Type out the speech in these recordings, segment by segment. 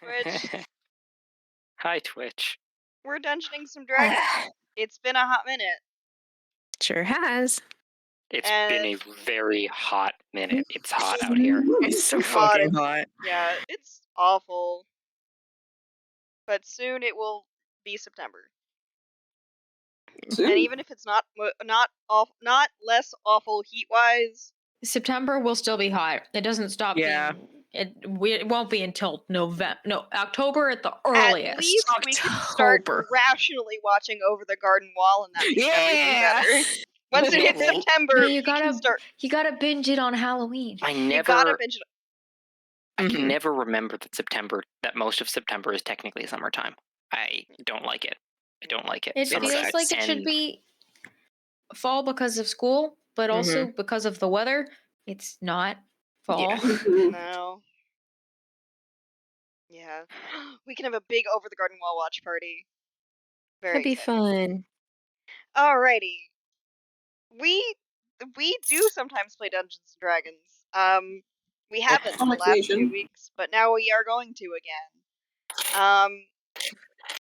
Twitch. Hi, Twitch. We're dungeoning some dragons. It's been a hot minute. Sure has. It's been a And very hot minute. It's hot out here. It's so hot. fucking hot. Yeah, it's awful. But soon it will be September. Soon? And even if it's not less awful heat-wise, September will still be hot. It doesn't stop Yeah. being. It won't be until November. No, October at the at earliest. least we can start October. rationally watching Over the Garden Wall, and that makes everything better. Once it hits Well, September, No, we can start. you gotta binge it on Halloween. You gotta binge it. I can Mhm. never remember that most of September is technically summertime. I don't like it. I don't like it. It Summer feels sucks. like it should And be fall because of school, but also because of the weather. It's not fall. No. Yeah. We can have a big Over the Garden Wall watch party. Very That'd be exciting. fun. Alrighty. We do sometimes play Dungeons and Dragons. We haven't On the last 2 occasion. weeks, but now we are going to again.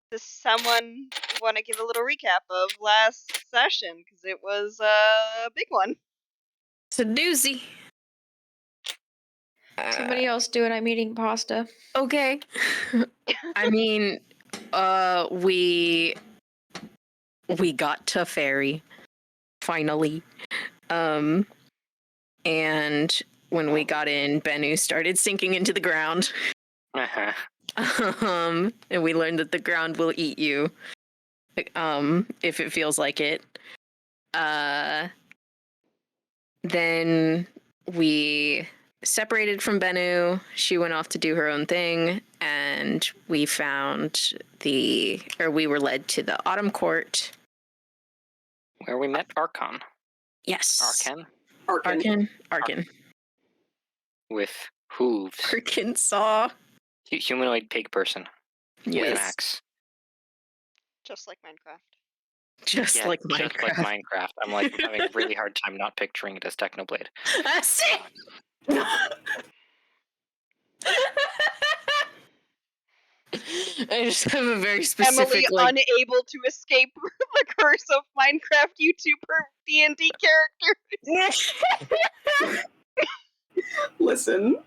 Does someone want to give a little recap of last session? Because it was a big one. It's a doozy. Somebody else do it. I'm eating pasta. Okay. I mean, we got to Fairy finally. And when we got in, Bennu started sinking into the ground. uh-huh. And we learned that the ground will eat you. If it feels like it. Then we separated from Bennu. She went off to do her own thing, and we were led to the Autumn Court. Where we met Archon. Yes. Arkin. With hooves. Arkansas. Humanoid pig person. With an Yes. axe. Just like Minecraft. Just like Minecraft. Just like Minecraft. I'm like having a really hard time not picturing it as Technoblade. I just have a very specific Emily unable to escape the curse of Minecraft YouTuber D&D character. Listen.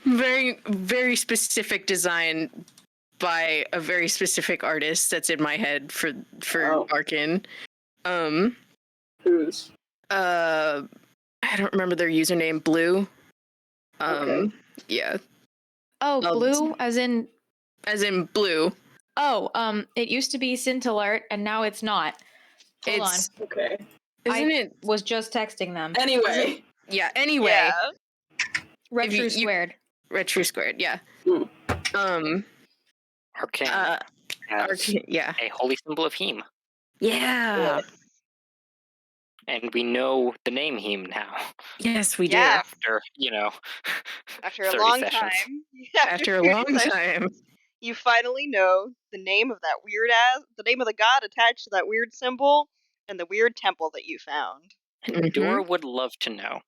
very, very specific design by a very specific artist that's in my head for Arkin. Who's? I don't remember their username. Blue. Okay. Yeah. Oh, blue, as in blue. Oh, it used to be Scintillart, and now it's not. Hold on. Okay. Isn't it? Was just texting them. Anyway. Yeah. Anyway. Yeah. Retro squared. Retro squared. Yeah. Arcane. Arcane. Yeah. A holy symbol of Heme. Yeah. Yes. And we know the name Heme now. Yes, we Yeah. After, After a 30 long sessions. time. After a 30 long sessions, time. You finally know the name of that the name of the god attached to that weird symbol, and the weird temple that you found. And Dora would love to know.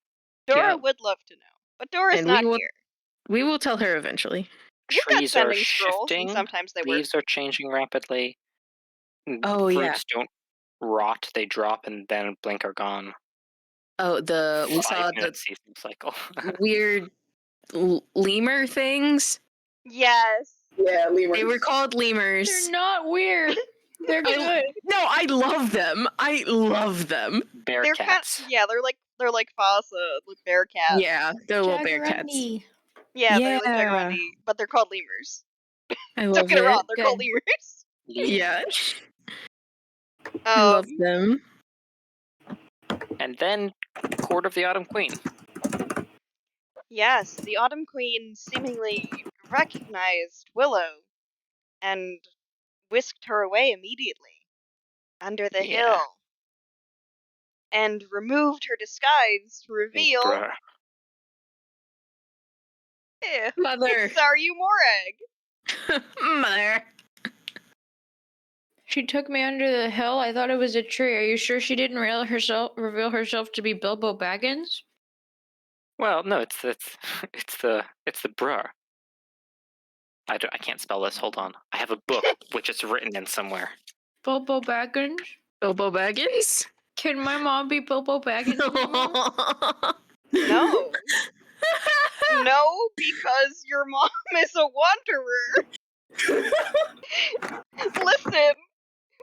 Dora would love to know, but Dora's not here. We will tell her eventually. You've got Trees are sending scrolls, and shifting. sometimes they work. Leaves are changing rapidly. Oh, Fruits don't rot; they drop and then blink are gone. Oh, we saw the season cycle. weird lemur things. Yes. Yeah, lemurs. They were called lemurs. They're not weird. They're good. No, I love them. Bear They're cats. they're like Fasa, like bear cats. Yeah, they're little bear cats. Yeah, they're like Jaguarundi, but they're called lemurs. I love Don't get it wrong, they're Good. called lemurs. Yeah. I love them. And then Court of the Autumn Queen. Yes, the Autumn Queen seemingly recognized Willow and whisked her away immediately under the hill and removed her disguise to reveal Bruh. Mother. Saryu Morag. Mother. She took me under the hill. I thought it was a tree. Are you sure she didn't reveal herself to be Bilbo Baggins? Well, no, it's the bruh. I can't spell this. Hold on. I have a book which it's written in somewhere. Bilbo Baggins. Bilbo Baggins? Can my mom be Bilbo Baggins? anymore? No. No, because your mom is a wanderer. Listen,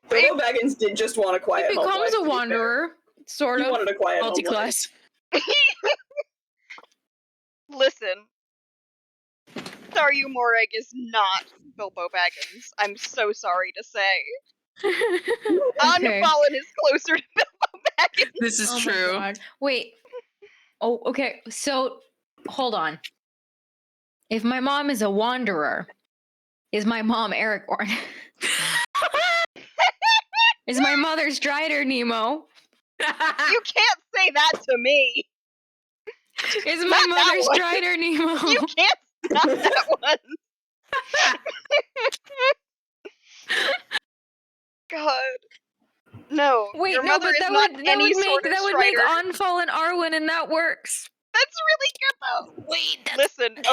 Bilbo Baggins did just want a quiet He home becomes life, a to be fair. wanderer, sort He of. wanted a quiet home life. Multi-class. listen. Morag is not Bilbo Baggins. I'm so sorry to say. Okay. Unfallen is closer to Bilbo Baggins. This is Oh my true. God. Wait. Oh, okay. So, hold on. If my mom is a wanderer, is my mom Aragorn? Is my mother Strider Nemo? You can't say that to me. Is my Not that mother one. Strider Nemo? You can't stop that one. God. No, Wait, your no, mother but is that not would any make sort of that would make Strider. Unfallen Arwen, and that works. That's really good though. Wait, that's Listen, okay,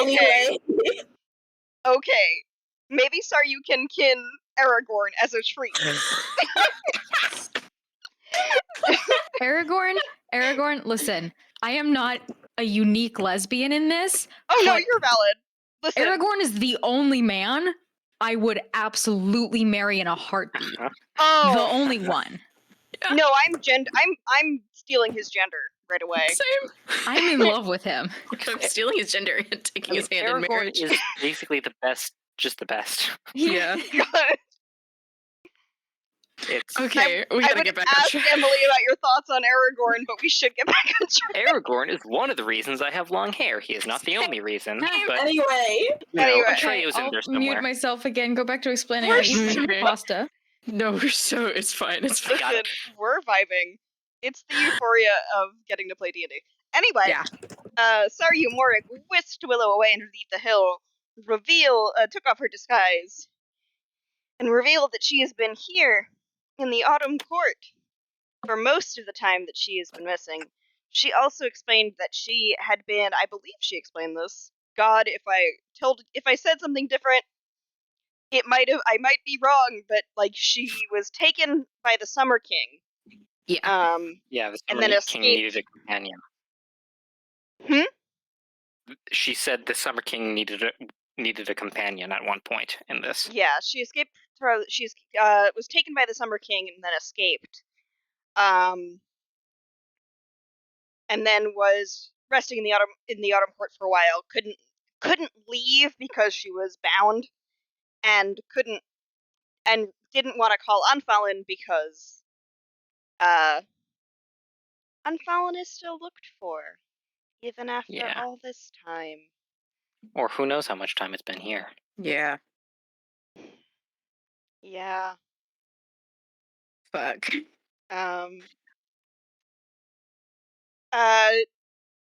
Anyway, okay. Maybe Saryu can kin Aragorn as a treat. Aragorn, listen, I am not a unique lesbian in this. Oh no, but you're valid. Listen, Aragorn is the only man I would absolutely marry in a heartbeat. The oh only one. no, I'm stealing his gender right away. same. I'm in love with him. I'm stealing his gender and taking his hand in Aragorn marriage. is basically the best, just the best. Yeah. God, It's Okay, we I gotta would get back on ask track. Emily about your thoughts on Aragorn, but we should get back on track. Aragorn is one of the reasons I have long hair. He is not the only reason, but anyway. you know, Anyway. Atreyo's in I'll there mute somewhere. myself again. Go back to explaining. We're I eat okay. pasta. No, it's fine. It's fine. Got Listen, it. we're vibing. It's the euphoria of getting to play D&D. Anyway, Yeah. Saryu Morik whisked Willow away underneath the hill, took off her disguise, and revealed that she has been here in the Autumn Court for most of the time that she has been missing. She also explained that she had been, I believe she explained this. God, if I said something different, I might be wrong, but like she was taken by the Summer King. Yeah. Yeah, the And Summer then King escaped. needed a companion. She said the Summer King needed a companion at one point in this. Yeah, she escaped. Was taken by the Summer King and then escaped. And then was resting in the Autumn Court for a while. Couldn't leave because she was bound, and didn't want to call Unfallen because Unfallen is still looked for, even after Yeah. all this time. Or who knows how much time it's been here. Yeah. Yeah. Fuck.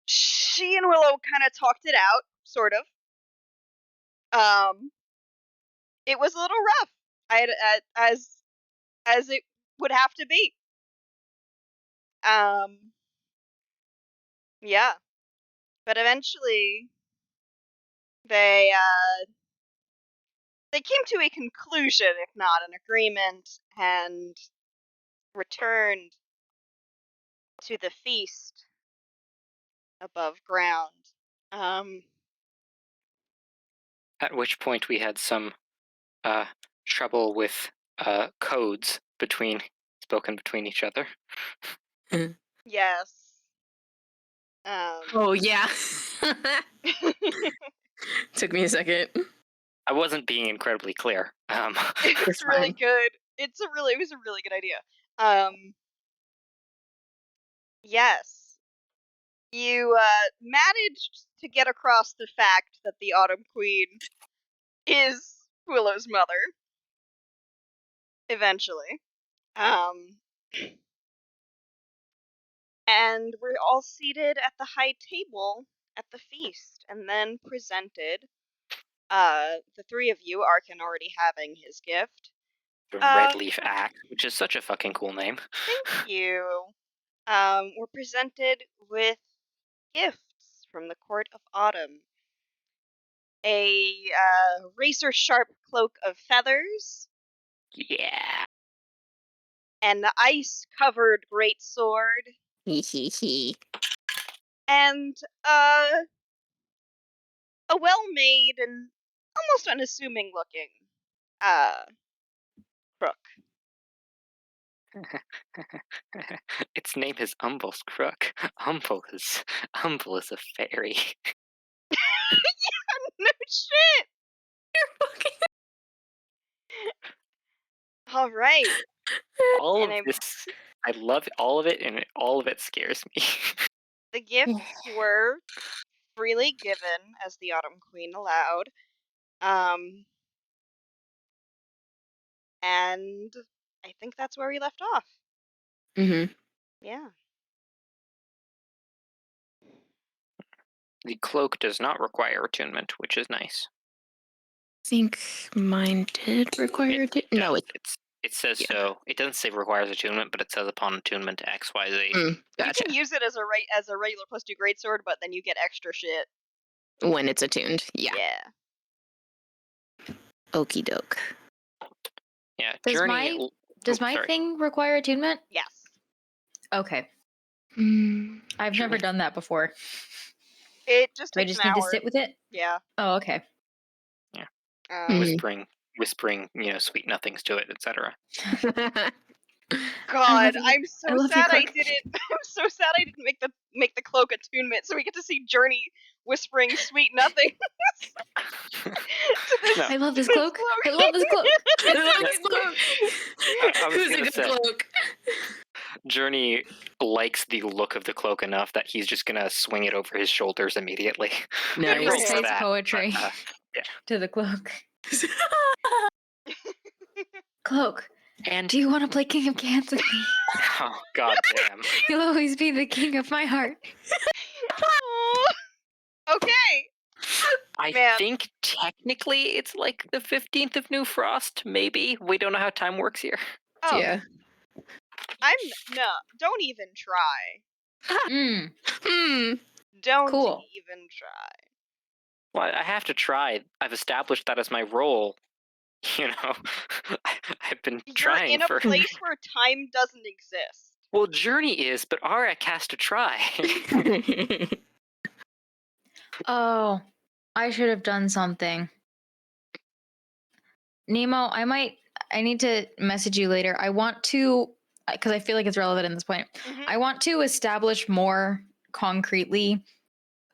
She and Willow kind of talked it out, sort of. It was a little rough. As it would have to be. Yeah. But eventually they came to a conclusion, if not an agreement, and returned to the feast above ground. At which point we had some trouble with codes spoken between each other. Yes. Oh yeah. Took me a second. I wasn't being incredibly clear. It's It's really fine. good. It was a really good idea. Yes. You managed to get across the fact that the Autumn Queen is Willow's mother. Eventually. And we're all seated at the high table at the feast, and then presented. The three of you, Arkin already having his gift. The Red Leaf Axe, which is such a fucking cool name. Thank you. We're presented with gifts from the Court of Autumn. a razor-sharp cloak of feathers, Yeah. an ice-covered greatsword, and a well-made and almost unassuming-looking crook. Its name is Umble's Crook. Umble is a fairy. No shit! All right. All And of this, I love all of it, and all of it scares me. the gifts were freely given, as the Autumn Queen allowed. And I think that's where we left off. Mm-hmm. Yeah. The cloak does not require attunement, which is nice. I think mine did require it. No, It says yeah. so. It doesn't say requires attunement, but it says upon attunement to X, Y, Z. Gotcha. You can use it as a regular +2 greatsword, but then you get extra shit. When it's attuned. Yeah. Yeah. Okie doke. Yeah, Does Journey. my sorry. thing require attunement? Yes. Okay. Mm. I've never done that before. It just Do I takes just an need hour. to sit with it? Yeah. Oh, okay. Whispering, sweet nothings to it, etc. God, I'm so I love you, sad I Cloak. didn't. I'm so sad I didn't make the cloak attunement, so we get to see Journey whispering sweet nothing to this. No. I love this cloak. I love this cloak. I love this cloak. I was Who's a gonna good say- cloak? Journey likes the look of the cloak enough that he's just gonna swing it over his shoulders immediately. Nice. He rolls for Recites that, poetry but, to the cloak. Cloak, and do you want to play King of Cans with me? oh god damn. You'll always be the king of my heart. Okay. I Man. think technically it's like the 15th of New Frost, maybe. We don't know how time works here. Oh, Yeah. don't even try. Mm, Don't Cool. even try. Well, I have to try. I've established that as my role. I've been You're trying in a for. place where time doesn't exist. Well, Journey is, but Arak has to try. Oh, I should have done something. Nemo, I need to message you later. I want to, because I feel like it's relevant at this point. Mhm. I want to establish more concretely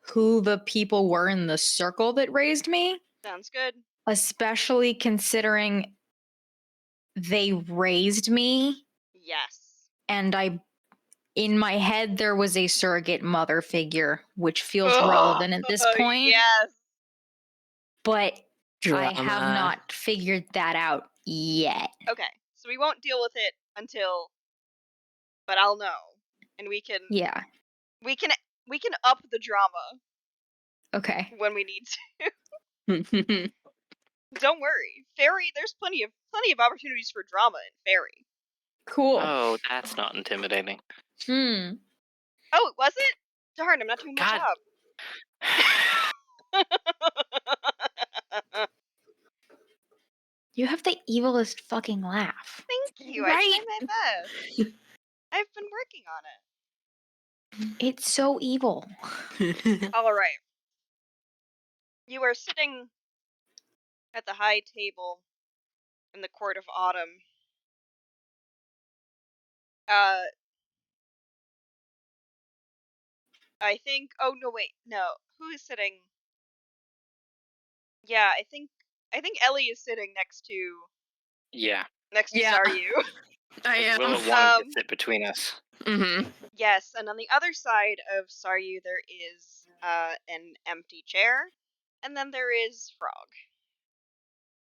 who the people were in the circle that raised me, Sounds good. especially considering they raised me Yes. and in my head there was a surrogate mother figure, which feels relevant at this point. Yes. But I have Drama. not figured that out yet. Okay. So we won't deal with it until, but I'll know, and we can Yeah. up the drama Okay. when we need to. Don't worry, Fairy. There's plenty of opportunities for drama in Fairy. Cool. Oh, that's not intimidating. Hmm. Oh, was it? Darn, I'm not doing my God. job. You have the evilest fucking laugh. Thank you. Right. I try my best. I've been working on it. It's so evil. All right. You are sitting at the high table in the court of autumn. I think. Oh no, wait, no. Who is sitting? Yeah, I think Ellie is sitting next to Yeah. Yeah. Saryu. I am. Willow wanted to sit between us. Mm-hmm. Yes, and on the other side of Saryu there is an empty chair, and then there is Frog.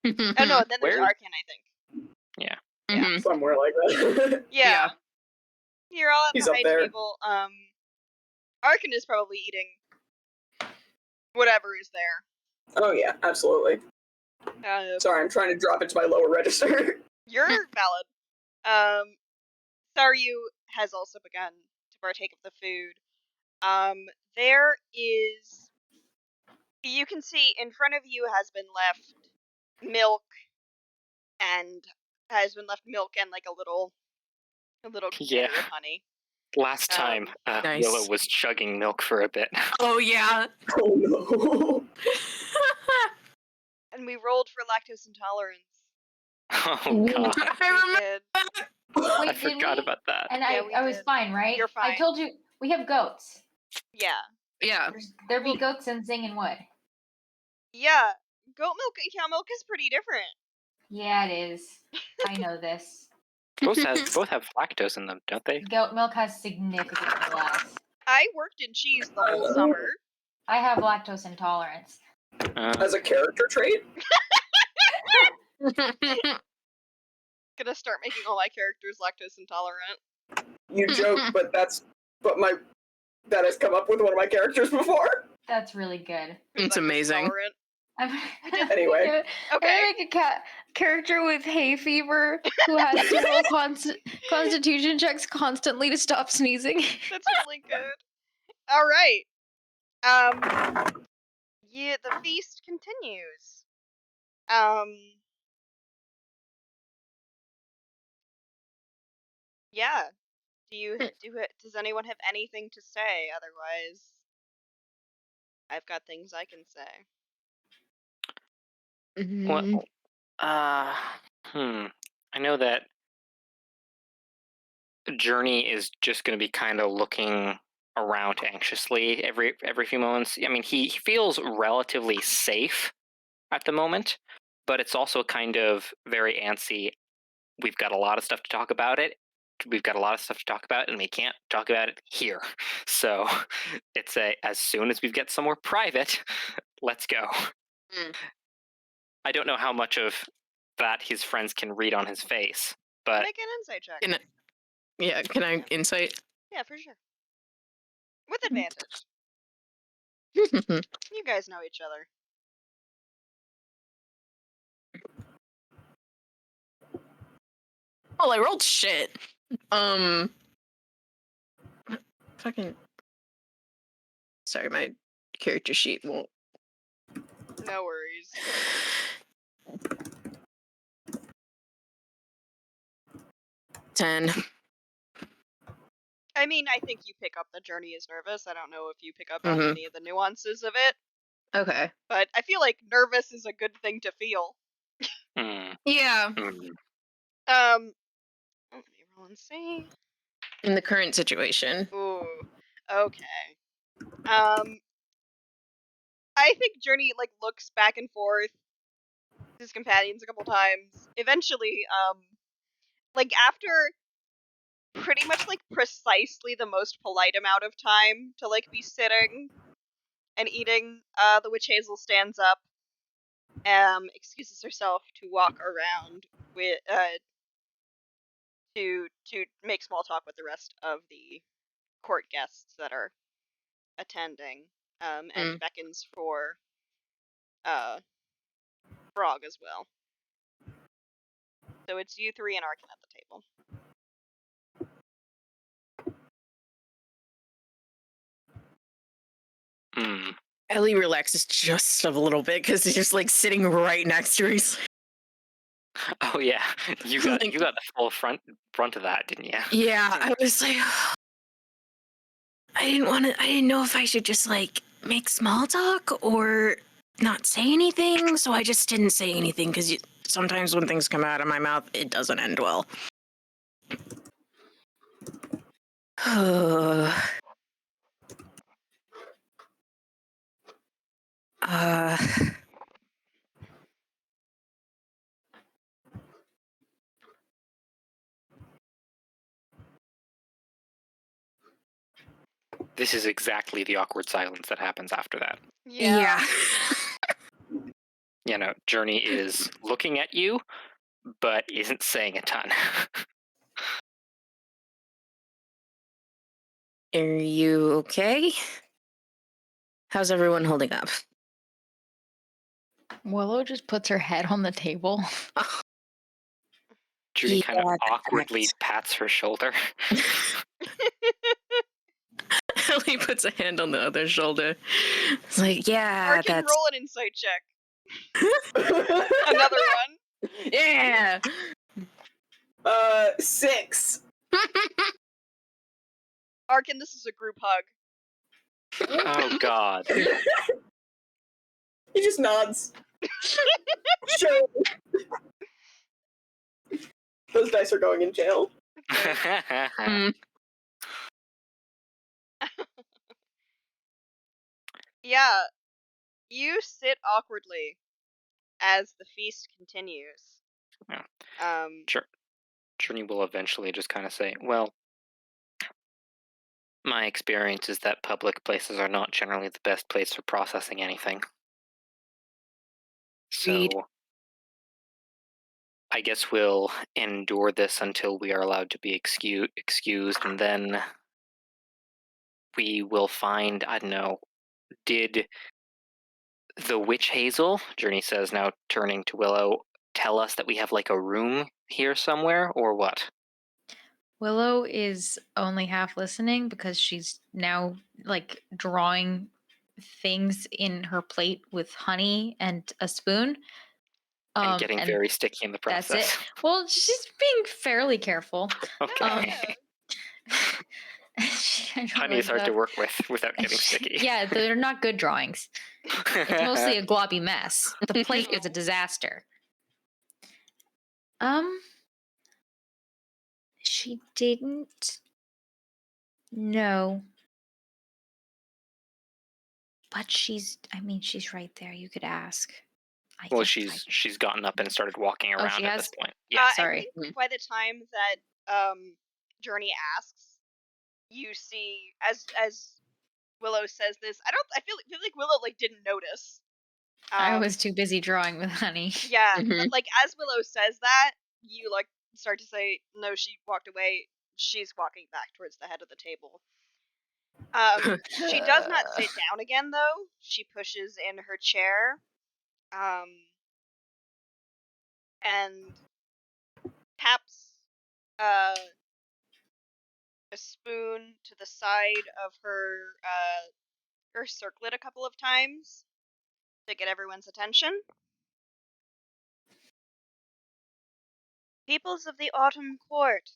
Oh no, and then there's Where- Arkan, I think. Yeah. Mhm. Somewhere like that. Yeah. Yeah. You're all at He's the up high there. table. Arkan is probably eating whatever is there. Oh yeah, absolutely. Sorry, I'm trying to drop it to my lower register. You're valid. Saryu has also begun to partake of the food. There is You can see in front of you has been left milk and like a little container Yeah. of honey. Last time, Nice. Willow was chugging milk for a bit. Oh yeah. Oh no. And we rolled for lactose intolerance. Oh god, I We remember. did. I Wait, did forgot we? about that. And Yeah, we I was did. fine, right? You're I fine. told you we have goats. Yeah. Yeah. There be goats in Zing and Wood. Yeah. Goat milk and cow milk is pretty different. Yeah, it is. I know this. Both have lactose in them, don't they? Goat milk has significantly less. I worked in cheese the whole summer. I have lactose intolerance. As a character trait? Gonna start making all my characters lactose intolerant. You joke, but that has come up with one of my characters before. That's really good. Who's It's lactose amazing. intolerant. Anyway. Okay. I'm gonna make a character with hay fever who has to roll constitution checks constantly to stop sneezing. That's really good. All right. Yeah, the feast continues. Yeah. Does anyone have anything to say? Otherwise, I've got things I can say. Well, I know that Journey is just going to be kind of looking around anxiously every few moments. I mean, he feels relatively safe at the moment, but it's also kind of very antsy. We've got a lot of stuff to talk about and we can't talk about it here. So it's as soon as we get somewhere private, let's go. I don't know how much of that his friends can read on his face, but Make an insight check. Can I insight? Yeah, for sure. With advantage. You guys know each other. Well, I rolled shit. Fucking. Sorry, my character sheet won't. No worries. $10. I mean, I think you pick up that Journey is nervous. I don't know if you pick up on any of the nuances of it, Okay. but I feel like nervous is a good thing to feel. Yeah. Let me roll and see. In the current situation. Ooh. Okay. I think Journey looks back and forth to his companions a couple times. Eventually, after pretty much precisely the most polite amount of time to be sitting and eating, the witch Hazel stands up, excuses herself to walk around with to make small talk with the rest of the court guests that are attending, and beckons for Frog as well. So it's you three and Arkin at the table. Ellie relaxes just a little bit because he's just sitting right next to her. Oh yeah, you got the full front of that, didn't you? Yeah, I was like, I didn't know if I should just make small talk or not say anything, so I just didn't say anything because sometimes when things come out of my mouth, it doesn't end well. This is exactly the awkward silence that happens after that. Yeah. Journey is looking at you, but isn't saying a ton. Are you okay? How's everyone holding up? Willow just puts her head on the table. Judy kind of awkwardly pats her shoulder. He puts a hand on the other shoulder. It's like, yeah, Arkin, that's roll an insight check. Another one. yeah. 6. Arkin, this is a group hug. Oh God. He just nods. Sure. Those dice are going in jail. Yeah, you sit awkwardly as the feast continues. Yeah. Sure. Journey will eventually just kind of say, well, my experience is that public places are not generally the best place for processing anything. Read. So I guess we'll endure this until we are allowed to be excused, and then we will find, I don't know, did the witch Hazel, Journey says now turning to Willow, tell us that we have like a room here somewhere, or what? Willow is only half listening because she's now like drawing things in her plate with honey and a spoon. And getting and very sticky in the process. that's it. Well, she's being fairly careful. Okay. Honey is hard to work with without getting sticky. Yeah, they're not good drawings. It's mostly a globby mess. The plate is a disaster. She didn't. No. But she's right there. You could ask. Well, she's gotten up and started walking around she at has? this point. Yeah. Sorry. I think by the time that Journey asks, you see as Willow says this, I feel like Willow like didn't notice. I was too busy drawing with honey. Yeah, but like as Willow says that, you like start to say, no, she walked away. She's walking back towards the head of the table. She does not sit down again though. She pushes in her chair. And taps a spoon to the side of her circlet a couple of times to get everyone's attention. Peoples of the Autumn Court,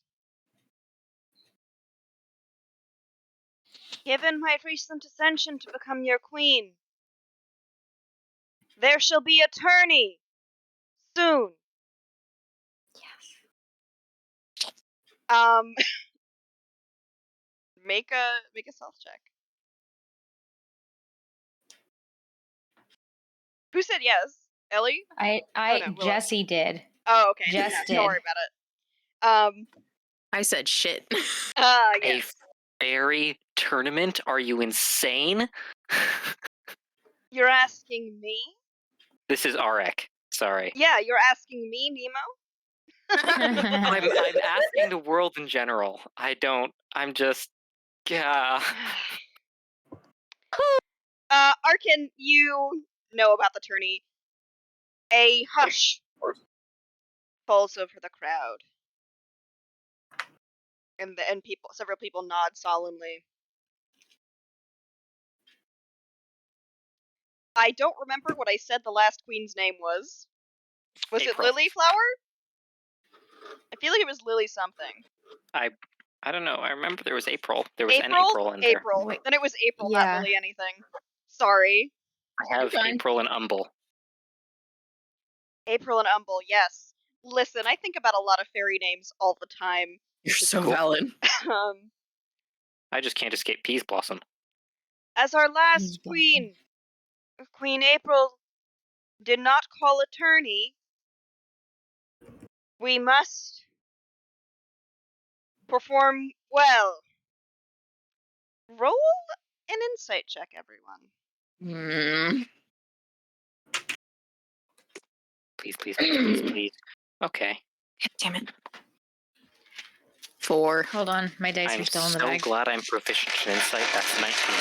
given my recent ascension to become your queen, there shall be a tourney soon. Yes. Make a stealth check. Who said yes? Ellie? Jesse did. Oh, okay. Jess did. Don't worry about it. I said shit. Yes. A fairy tournament? Are you insane? You're asking me? This is Arek. Sorry. Yeah, you're asking me, Nemo? I'm asking the world in general. I'm just... Yeah. Arkin, you know about the tourney. A hush falls over the crowd. And several people nod solemnly. I don't remember what I said the last queen's name was. Was April. it Lilyflower? I feel like it was Lily something. I don't know. I remember there was April. There was April? an April in there. April. Then it was April, Yeah. not Lily anything. Sorry. I have April and Umble. April and Umble, yes. Listen, I think about a lot of fairy names all the time. You're so cool. valid. I just can't escape Peas Blossom. As our last queen, Queen April, did not call a tourney, we must perform well. Roll an insight check, everyone. Please. Okay. Damn it. 4. Hold on, my dice I'm are still in the so bag. glad I'm proficient in insight. That's 19.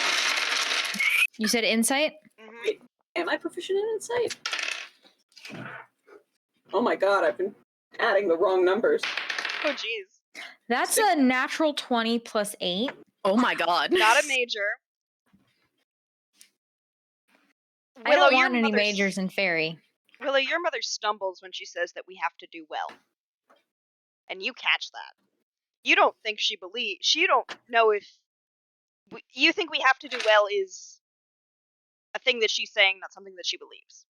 You said insight? Mhm. Am I proficient in insight? Oh my god, I've been adding the wrong numbers. Oh, jeez. That's a natural 20 plus 8. Oh my god. Not a major. I don't your want any mother majors in fairy. Willow, your mother stumbles when she says that we have to do well. And you catch that. You don't think she believes. You don't know if you think we have to do well is a thing that she's saying, not something that she believes.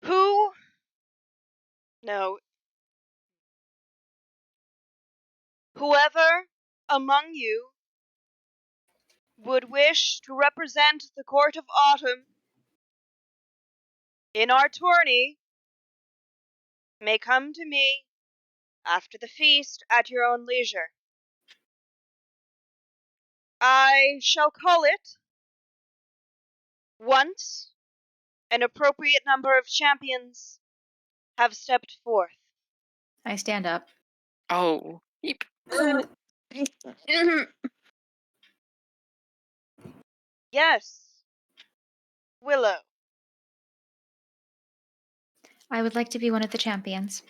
Who? No. Whoever among you would wish to represent the Court of Autumn in our tourney may come to me after the feast at your own leisure. I shall call it once an appropriate number of champions have stepped forth. I stand up. Oh. Yeep. Yes, Willow. I would like to be one of the champions.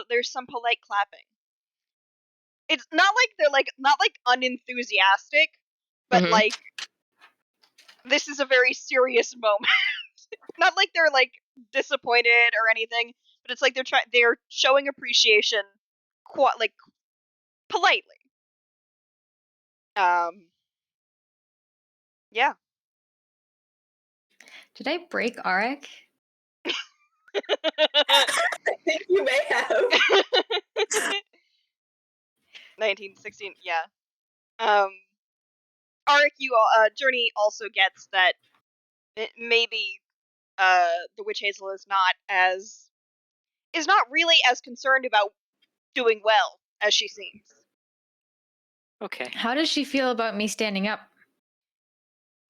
There's some polite clapping. It's not like they're not unenthusiastic, but Mhm. this is a very serious moment. Not like they're disappointed or anything, but it's like they're showing appreciation, politely. Yeah. Did I break Arik? I think you may have. 1916. Yeah. Arik, Journey also gets that maybe the witch hazel is not really as concerned about doing well as she seems. Okay. How does she feel about me standing up?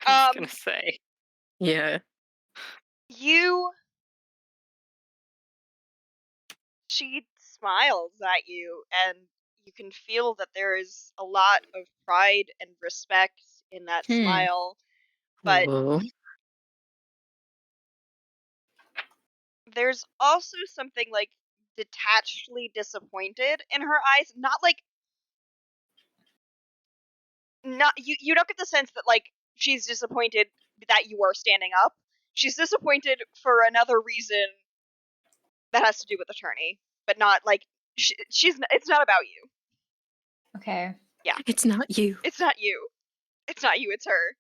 I was gonna say. Yeah. She smiles at you, and you can feel that there is a lot of pride and respect in that smile, but Whoa. there's also something detachedly disappointed in her eyes. Not you don't get the sense that she's disappointed that you are standing up. She's disappointed for another reason that has to do with attorney, but not it's not about you. Okay. It's not you. It's not you. It's not you, it's her.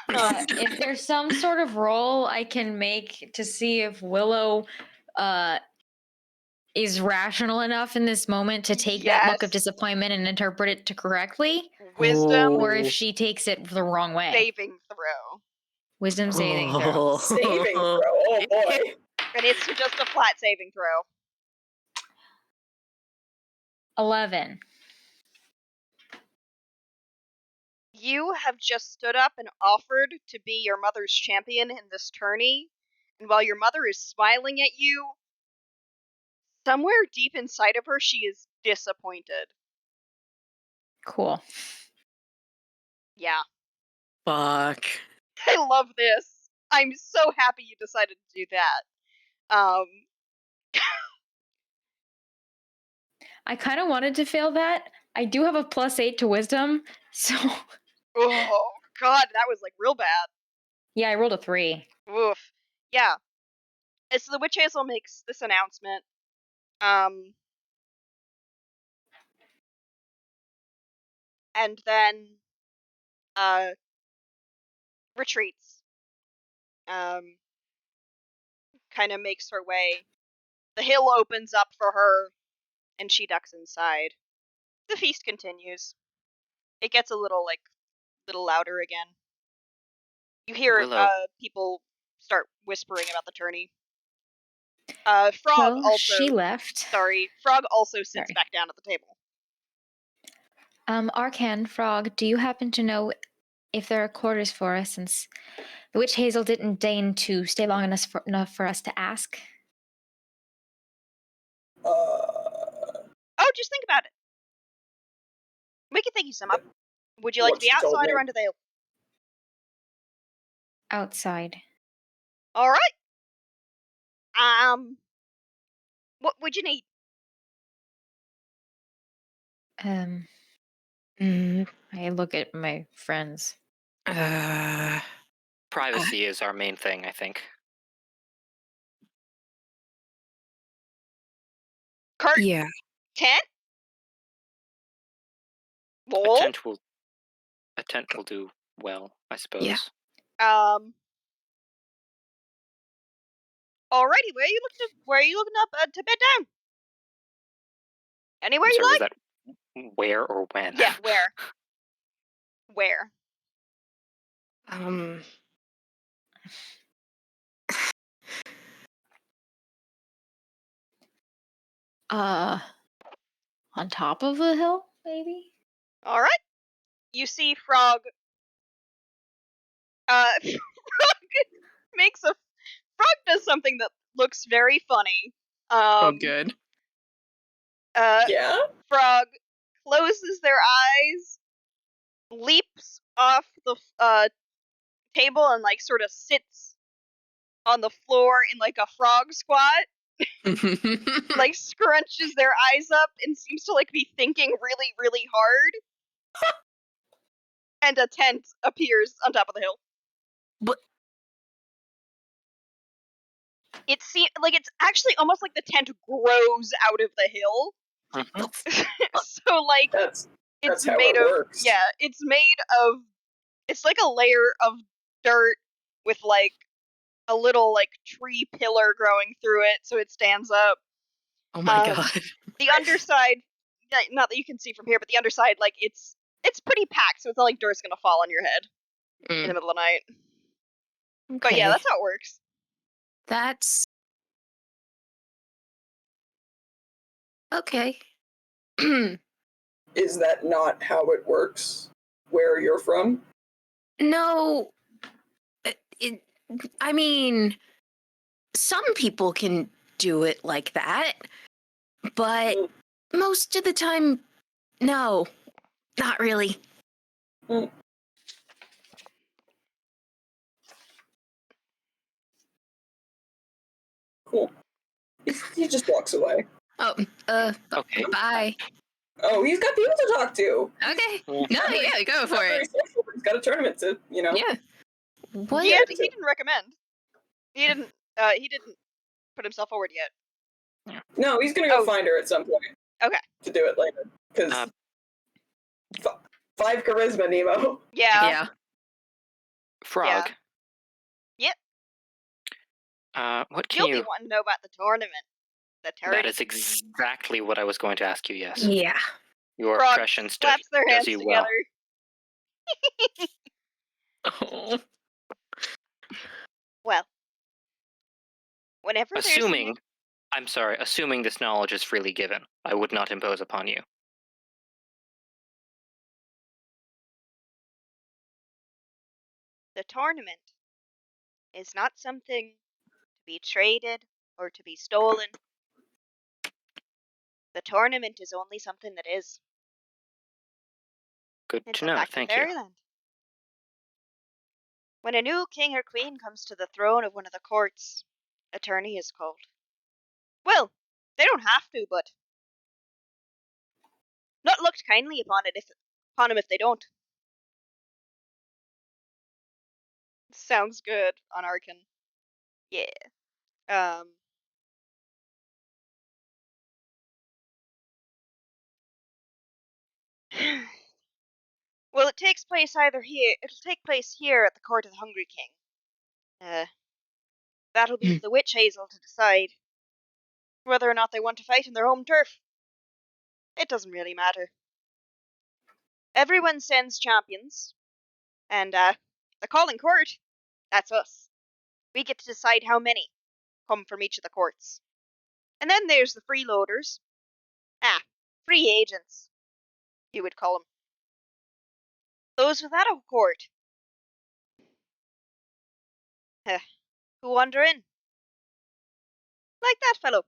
If there's some sort of roll I can make to see if Willow is rational enough in this moment to take that look of Yes. disappointment and interpret it to correctly, Wisdom or if she takes it the wrong way. saving throw. Wisdom saving throw. Saving throw. Oh boy. And it's just a flat saving throw. 11. You have just stood up and offered to be your mother's champion in this tourney, and while your mother is smiling at you, somewhere deep inside of her, she is disappointed. Cool. Yeah. Fuck. I love this. I'm so happy you decided to do that. I kind of wanted to fail that. I do have a +8 to wisdom, so Oh, God, that was real bad. yeah, I rolled a 3. Oof. Yeah. And so the witch hazel makes this announcement. And then retreats. Kind of makes her way. The hill opens up for her, and she ducks inside. The feast continues. It gets a little louder again. You hear Willow. people start whispering about the tourney. Frog Well, also. she left. Sorry, Frog also sits Sorry. back down at the table. Arcan, Frog, do you happen to know if there are quarters for us, since the witch hazel didn't deign to stay long enough for us to ask? Oh, just think about it. We can think you some up. Would you like What to be she told outside me. or under the hill? Outside. All right. What would you need? Mm, I look at my friends. Privacy is our main thing, I think. Cart, yeah. tent, A bowl. tent will do well, I suppose. Yeah. Alrighty. Where are you looking up to bed down? Anywhere I'm you sorry, was like? that where or when? Yeah, where? Where? Um. On top of the hill, maybe? All right. You see Frog. Frog makes a. Frog does something that looks very funny. Good. Yeah. Frog closes their eyes, leaps off the table, and like sort of sits on the floor in like a frog squat. Like scrunches their eyes up and seems to like be thinking really, really hard. And a tent appears on top of the hill. What? It's actually almost like the tent grows out of the hill. Mhm. So like That's it's how made it of works. yeah, it's like a layer of dirt with like a little like tree pillar growing through it so it stands up. Oh my Um, god. The underside, not that you can see from here, but the underside, like it's pretty packed, so it's not like dirt's gonna fall on your head in the Mm, middle of the night. okay. But yeah, that's how it works. That's okay. Is that not how it works where you're from? No, I mean, some people can do it like that, but Mm. most of the time, no, not really. Cool. He just walks away. Oh, Okay. bye. Oh, he's got people to talk to. Okay. Yeah. No, yeah, go for Not very it. social, but he's got a tournament to, Yeah. What? He Yeah. didn't recommend. He didn't put himself forward yet. No, he's gonna go Oh. find her at some point. Okay. To do it later, because 5 charisma, Nemo. Yeah. Yeah. Frog. Yep. What can You'll you? be wanting to know about the tournament. The That tourney. is exactly what I was going to ask you. Yes. Yeah. Your Frog prescience slaps their hands does you together. well. Oh. Well, whenever Assuming this knowledge is freely given, I would not impose upon you. the tournament is not something to be traded or to be stolen. The tournament is only something that is. Good It's to a know. fact of Thank you. fairyland. When a new king or queen comes to the throne of one of the courts, a tourney is called. Well, they don't have to, but not looked kindly upon him if they don't. Sounds good on Arkin. Yeah. Well, it'll take place here at the court of the Hungry King. That'll be for the witch hazel to decide whether or not they want to fight in their home turf. It doesn't really matter. Everyone sends champions, and the calling court, that's us. We get to decide how many come from each of the courts. And then there's the freeloaders. Free agents, you would call them. Those without a court. Who wander in. Like that fellow.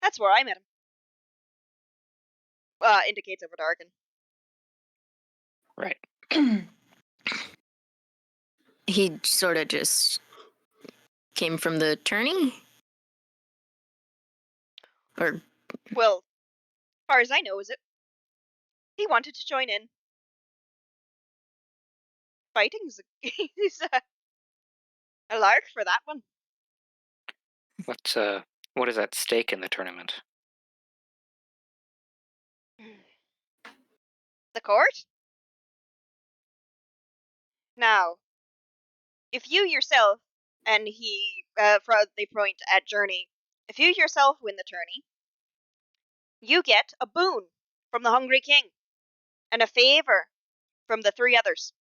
That's where I met him. Indicates over Darkin. Right. He sort of just came from the tourney? Or Well, as far as I know, is it? He wanted to join in. Fighting's he's a lark for that one. What is at stake in the tournament? The court? Now, if you yourself, and they point at Journey, if you yourself win the tourney, you get a boon from the Hungry King, and a favor from the 3 others.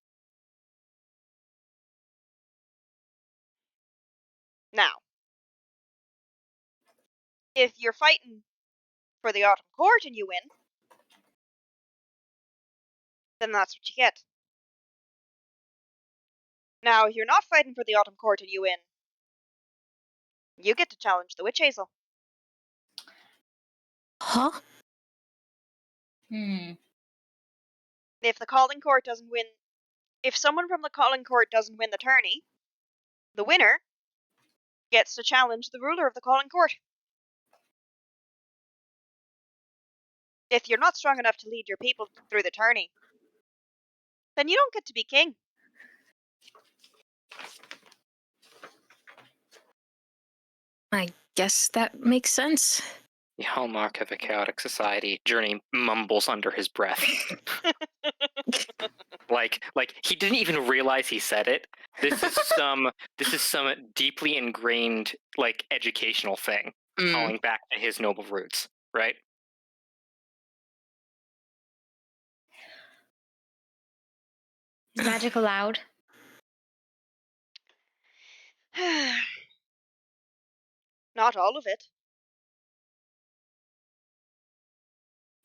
Now, if you're fighting for the Autumn Court and you win, then that's what you get. Now, if you're not fighting for the Autumn Court and you win, you get to challenge the Witch Hazel. huh? If the Calling Court doesn't win, if someone from the Calling Court doesn't win the tourney, the winner gets to challenge the ruler of the Calling Court. If you're not strong enough to lead your people through the tourney, then you don't get to be king. I guess that makes sense. The hallmark of a chaotic society. Journey mumbles under his breath. like he didn't even realize he said it. This is some deeply ingrained like educational thing, calling back to his noble roots, right? Is magic allowed? Not all of it.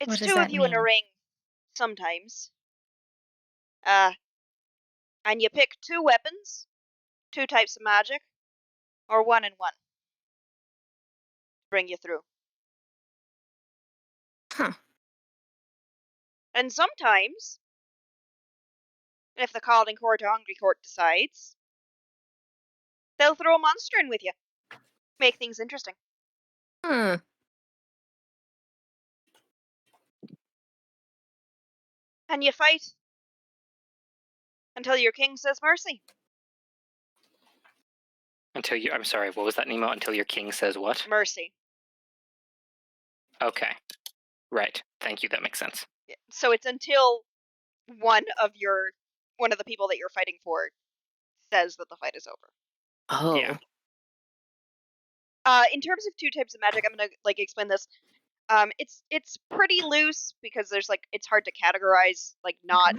It's What does 2 of that you in a mean? ring, sometimes. And you pick 2 weapons, 2 types of magic, or 1 and 1 to bring you through. Huh. And sometimes, if the Calling Court or Hungry Court decides, they'll throw a monster in with you. Make things interesting. Huh. And you fight until your king says mercy. I'm sorry, what was that, Nemo? Until your king says what? Mercy. Okay. Right. Thank you, that makes sense. Yeah. So it's until one of the people that you're fighting for says that the fight is over. Oh. Yeah. In terms of 2 types of magic, I'm gonna explain this. It's pretty loose because there's it's hard to categorize. Not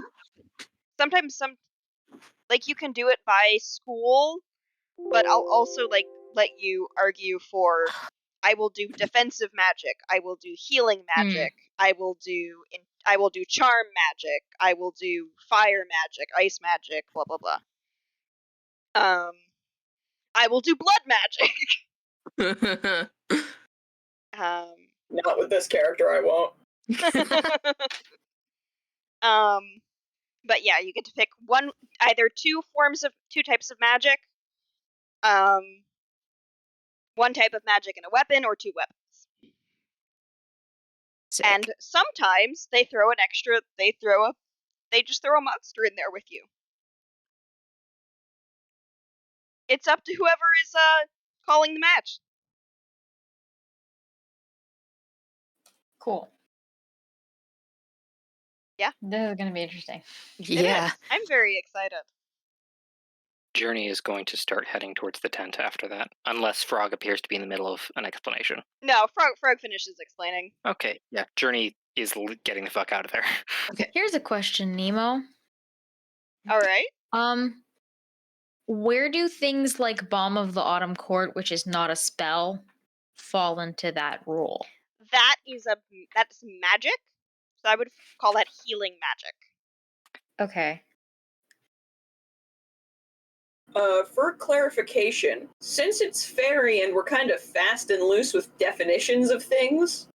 sometimes you can do it by school, but I'll also let you argue for. I will do defensive magic. I will do healing magic. I will do charm magic. I will do fire magic, ice magic, blah blah blah. I will do blood magic. Not with this character, I won't. But yeah, you get to pick either 2 types of magic, 1 type of magic and a weapon, or 2 weapons. Sick. And sometimes they just throw a monster in there with you. It's up to whoever is calling the match. Cool. Yeah. This is gonna be interesting. Yeah. It is. I'm very excited. Journey is going to start heading towards the tent after that, unless Frog appears to be in the middle of an explanation. No, Frog finishes explaining. Okay, yeah, Journey is getting the fuck out of there. Okay. Here's a question, Nemo. All right. Where do things like Balm of the Autumn Court, which is not a spell, fall into that rule? That's magic. So I would call that healing magic. Okay. For clarification, since it's fairy and we're kind of fast and loose with definitions of things,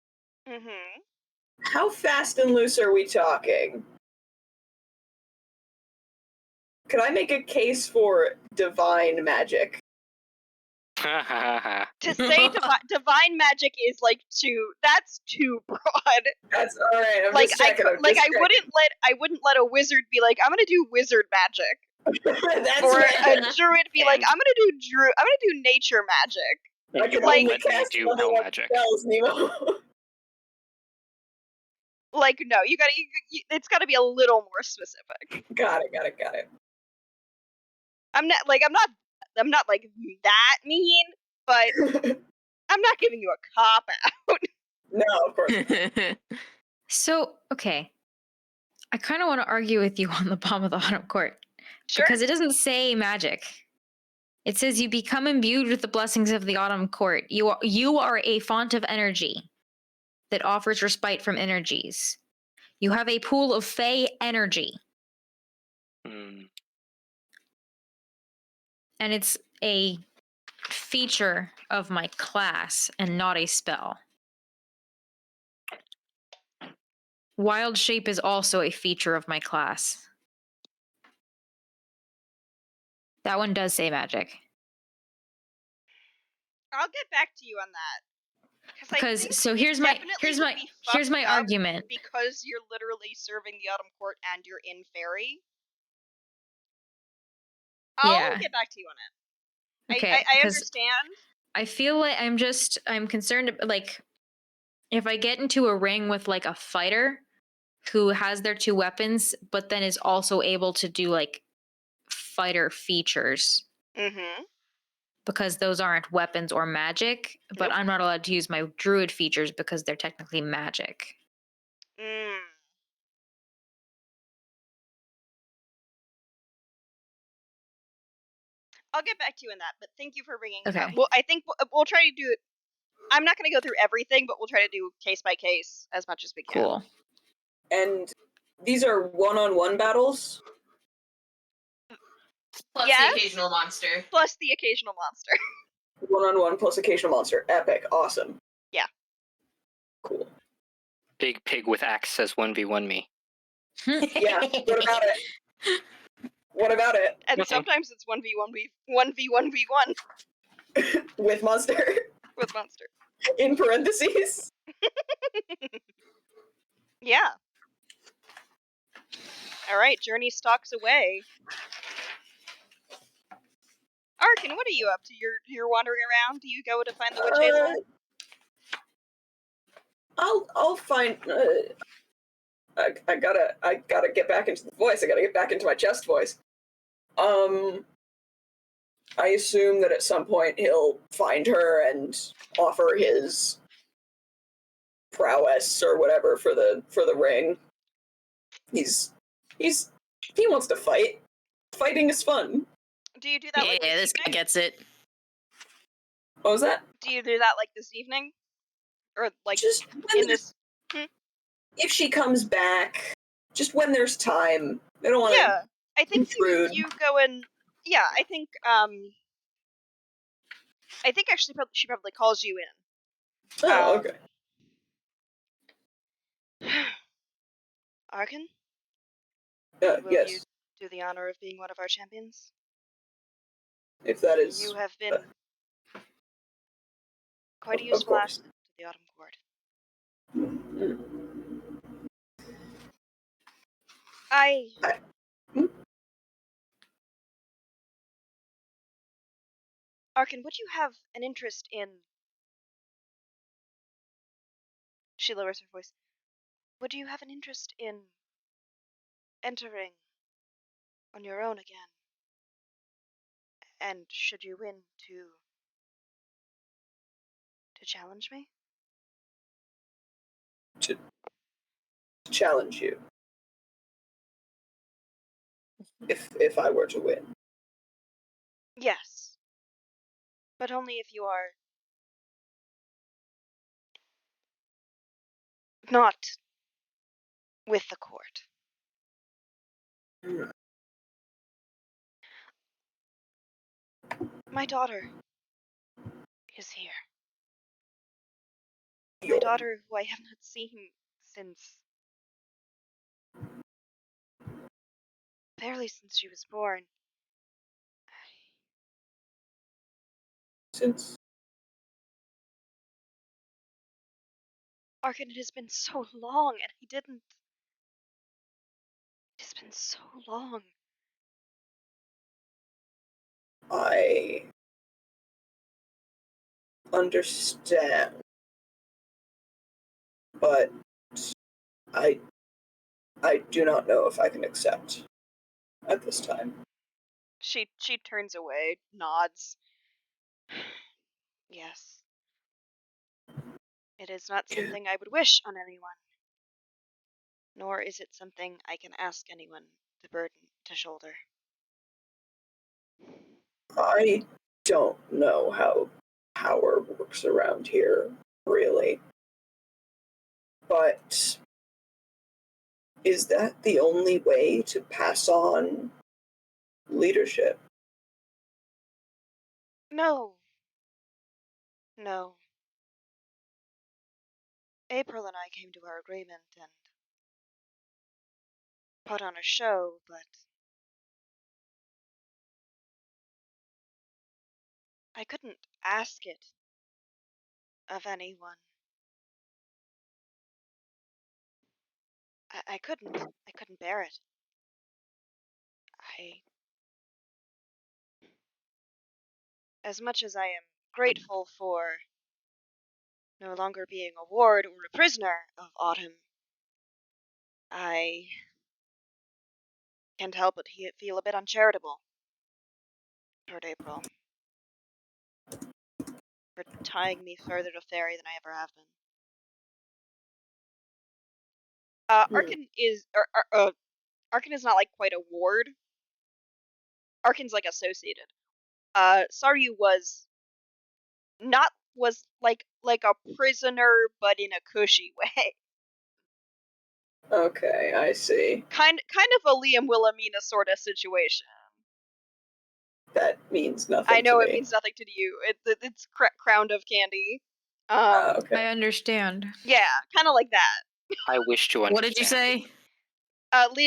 Mm-hmm. how fast and loose are we talking? Could I make a case for divine magic? To say divine magic is like that's too broad. That's all right. I'm Like just checking. I wouldn't let a wizard be like, I'm gonna do wizard magic. That's Or right. a druid be like, And- I'm gonna do nature magic. I can like- only let me cast do level hell 1 magic. spells, Nemo. Like, no, it's gotta be a little more specific. Got it. I'm not like that mean, but I'm not giving you a cop out. No, of course. So, okay. I kind of want to argue with you on the Palm of the Autumn Court. Sure. Because it doesn't say magic. It says you become imbued with the blessings of the Autumn Court. You are a font of energy that offers respite from energies. You have a pool of fey energy. Hmm. And it's a feature of my class and not a spell. Wild Shape is also a feature of my class. That one does say magic. I'll get back to you on that. I Because think so it here's my definitely would be fucked up argument. because you're literally serving the Autumn Court and you're in Fairy. I'll Yeah. get back to you on it. Okay, I 'cause understand. I feel like I'm concerned, like, if I get into a ring with like a fighter who has their two weapons, but then is also able to do like fighter features, Mm-hmm. because those aren't weapons or magic, but Nope. I'm not allowed to use my druid features because they're technically magic. Mm. I'll get back to you on that, but thank you for bringing it up. Okay. Well, I think we'll try to do it. I'm not going to go through everything, but we'll try to do case by case as much as we can. Cool. And these are one-on-one battles? Plus Yes. the occasional monster. Plus the occasional monster. One-on-one plus occasional monster. Epic. Awesome. Yeah. Cool. Big pig with axe says 1v1 me. Yeah, what about it? What about it? And sometimes it's 1v1v1 With monster? with monster. In parentheses? Yeah. All right, Journey stalks away. Arkin, what are you up to? You're wandering around. Do you go to find the witch hazel? I'll find. I gotta get back into the voice. I gotta get back into my chest voice. I assume that at some point he'll find her and offer his prowess or whatever for the ring. He wants to fight. Fighting is fun. Do you do that like this guy evening? gets it. What was that? Do you do that like this evening? Or like Just when in there's- this? if she comes back, just when there's time. I don't want to. Yeah, I think rude. you go and yeah, I think actually she probably calls you in. Oh, okay. Arkin, will Yes, you do the honor of being one of our champions? if that is. You have been quite a of useful course. asset to the Autumn Court. Mm. Arkin, would you have an interest in... She lowers her voice. Would you have an interest in entering on your own again? And should you win to challenge me? To challenge you. If I were to win. Yes. But only if you are not with the court. Mm. My daughter is here. My daughter, who I have not seen since barely since she was born. since Arkin, it has been so long, and he didn't. It's been so long. I understand, but I do not know if I can accept at this time. She turns away, nods. Yes. It is not something I would wish on anyone. Nor is it something I can ask anyone the burden to shoulder. I don't know how power works around here, really. But is that the only way to pass on leadership? No. No. April and I came to our agreement and put on a show, but I couldn't ask it of anyone. I couldn't. I couldn't bear it. As much as I am grateful for no longer being a ward or a prisoner of Autumn, I can't help but feel a bit uncharitable toward April for tying me further to Fairy than I ever have been. Arkin is not like quite a ward. Arkin's like associated. Saryu was like a prisoner, but in a cushy way. Okay, I see. Kind of a Liam Wilhelmina sort of situation. That means nothing I know to it me. means nothing to you. It's crowned of candy. Okay. I understand. Yeah, kind of like that. I wish to understand. What did you say? Kind of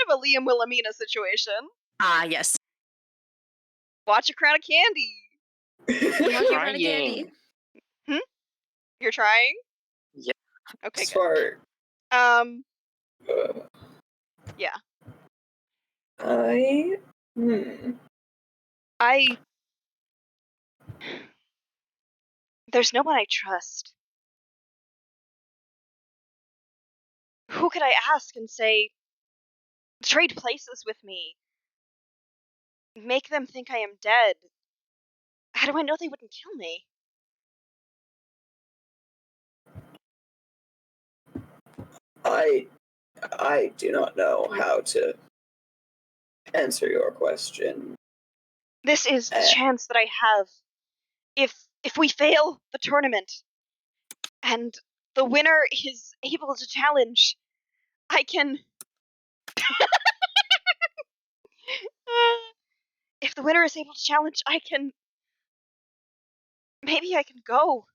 a Liam Wilhelmina situation. Ah, yes. Watch a crown of candy. Watch your friend of candy. Trying. You're trying? Yeah. Okay, As good. far, Yeah. There's no one I trust. Who could I ask and say, trade places with me? Make them think I am dead? How do I know they wouldn't kill me? I do not know how to answer your question. This is the chance that I have. If we fail the tournament and the winner is able to challenge, I can. If the winner is able to challenge, I can. Maybe I can go.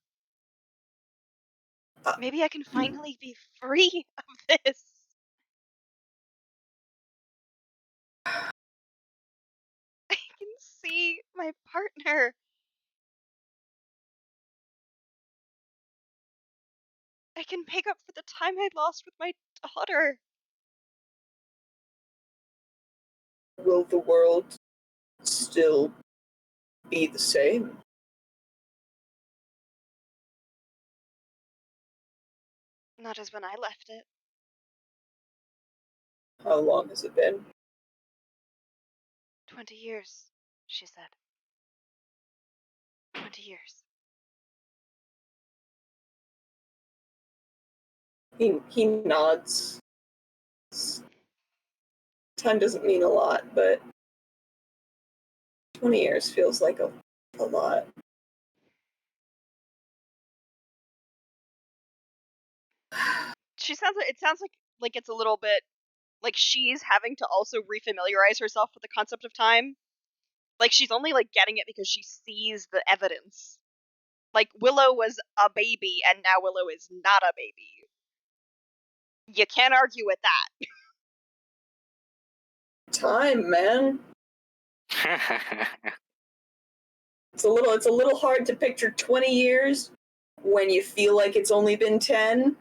Maybe I can finally be free of this. I can see my partner. I can make up for the time I lost with my daughter. Will the world still be the same? Not as when I left it. How long has it been? 20 years, she said. 20 years. He nods. Time doesn't mean a lot, but 20 years feels like a lot. It sounds like it's a little bit like she's having to also refamiliarize herself with the concept of time. Like she's only like getting it because she sees the evidence. Like Willow was a baby and now Willow is not a baby. You can't argue with that. Time, man. It's a little hard to picture 20 years when you feel like it's only been 10.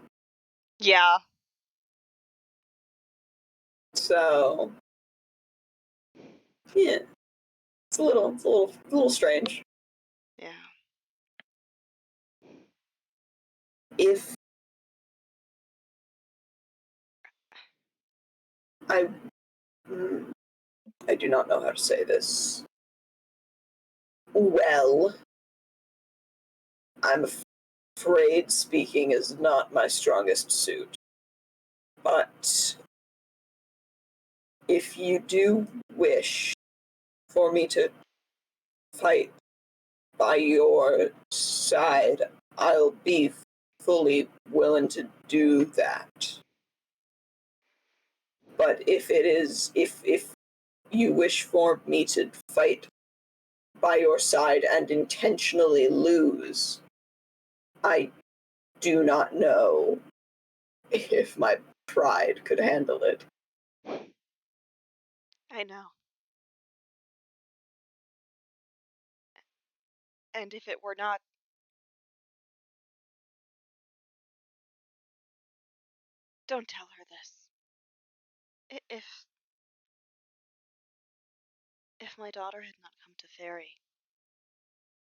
Yeah. So yeah. It's a little strange. Yeah. If I I do not know how to say this. Well, I'm afraid speaking is not my strongest suit. But if you do wish for me to fight by your side, I'll be fully willing to do that. But if you wish for me to fight by your side and intentionally lose, I do not know if my pride could handle it. I know. And if it were not, don't tell her this. If my daughter had not come to Fairy,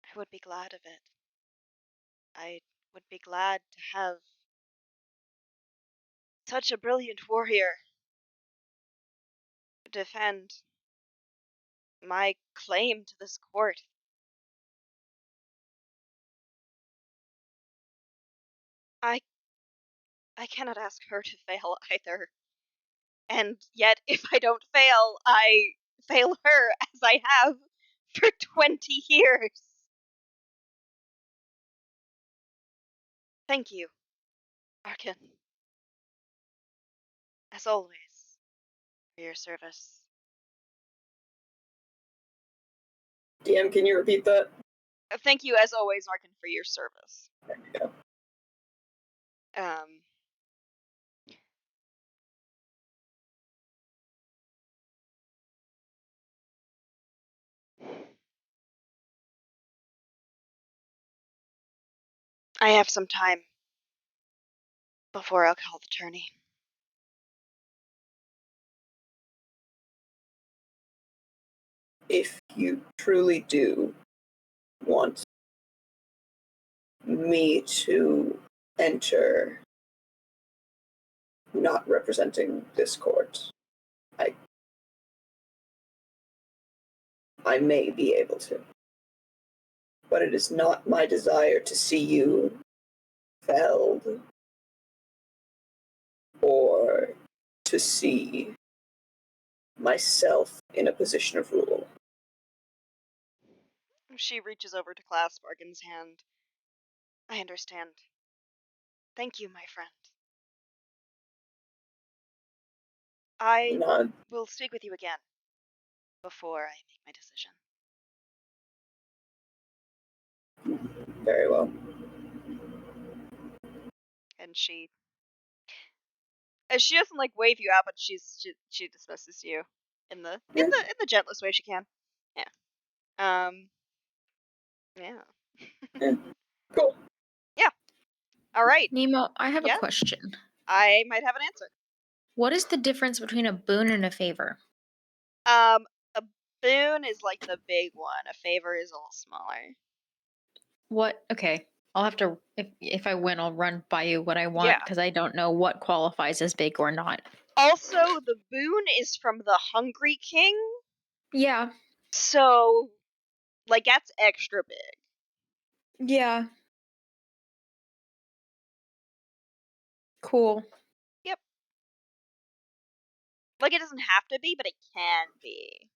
I would be glad of it. I would be glad to have such a brilliant warrior defend my claim to this court. I cannot ask her to fail either. And yet, if I don't fail, I fail her as I have for 20 years. Thank you, Arkin, as always, for your service. DM, can you repeat that? Thank you, as always, Arkin, for your service. There you go. I have some time before I'll call the tourney. If you truly do want me to enter not representing this court, I may be able to. But it is not my desire to see you felled or to see myself in a position of rule. She reaches over to clasp Arkin's hand. I understand. Thank you, my friend. I Nod. will speak with you again before I make my decision. Very well. And she doesn't like wave you out, but she dismisses you in the gentlest way she can. Yeah. Yeah. Yeah. Cool. Yeah. All right. Nemo, I have Yeah? a question. I might have an answer. What is the difference between a boon and a favor? A boon is like the big one. A favor is a little smaller. What? Okay, I'll have to. If I win, I'll run by you what I want Yeah. because I don't know what qualifies as big or not. Also, the boon is from the Hungry King, Yeah. so like that's extra big. Yeah. Cool. Yep. Like it doesn't have to be, but it can be.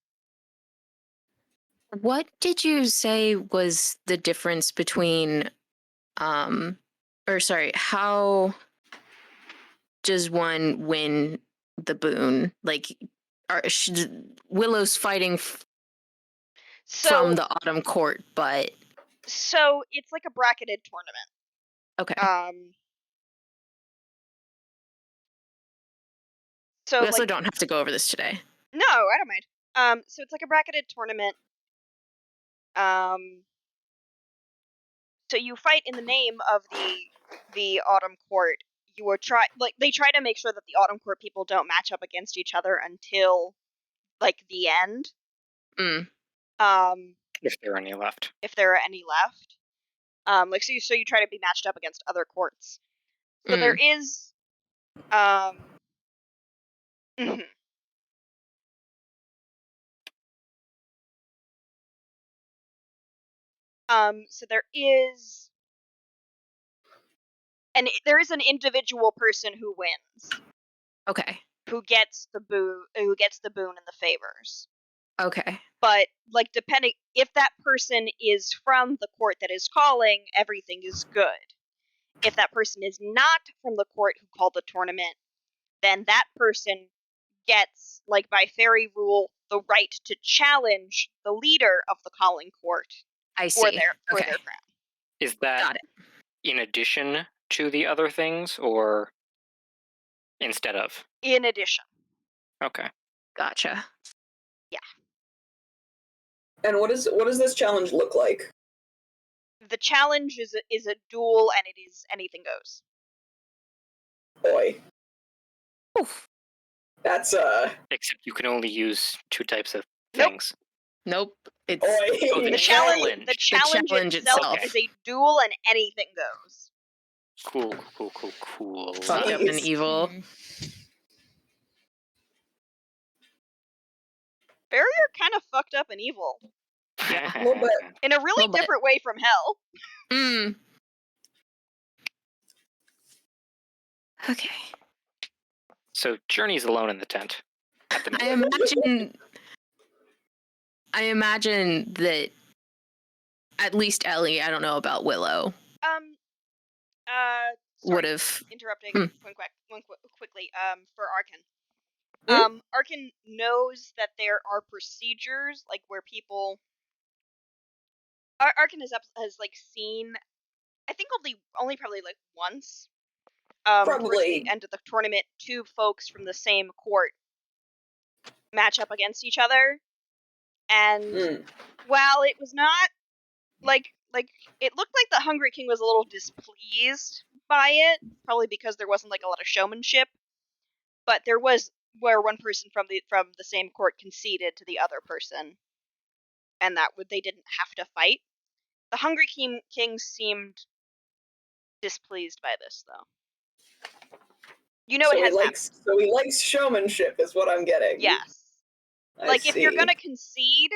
What did you say was the difference between or sorry, how does one win the boon? Like Willow's fighting from So the Autumn Court, but it's like a bracketed tournament. okay. So We also like don't have to go over this today. no, I don't mind. So it's like a bracketed tournament. So you fight in the name of the Autumn Court. You are they try to make sure that the Autumn Court people don't match up against each other until like the end. If there are any left. If there are any left. So you try to be matched up against other courts. So there is mhm. So there is there is an individual person who wins. Okay. Who gets the boon and the favors. Okay. But like depending if that person is from the court that is calling, everything is good. If that person is not from the court who called the tournament, then that person gets, like by fairy rule, the right to challenge the leader of the calling court I see. for their Okay. crown. Is that Got it. in addition to the other things, or instead of? In addition. Okay. Gotcha. Yeah. And what does this challenge look like? The challenge is a duel, and it is anything goes. Boy. Oof. That's Except you can only use 2 types of Nope. things. Nope. It's boy. Oh, The challenge The challenge itself itself. is a duel, and anything goes. Cool. fucked up and Jeez. evil. Barrier kind of fucked up and evil. Yeah. A little bit. In a really Little bit. different way from hell. Okay. So Journey's alone in the tent. At the I imagine that at least Ellie, I don't know about Willow, Sorry, would have. interrupting quickly. For Arkin. Arkin knows that there are procedures like where people. Arkin has like seen, I think only probably like once. Towards Probably. the end of the tournament, 2 folks from the same court match up against each other, and while it was not like it looked like the Hungry King was a little displeased by it, probably because there wasn't like a lot of showmanship, but there was where one person from the same court conceded to the other person, and they didn't have to fight. The Hungry King seemed displeased by this, though. You know, So it has he likes showmanship, is what I'm getting. yes. If you're gonna concede,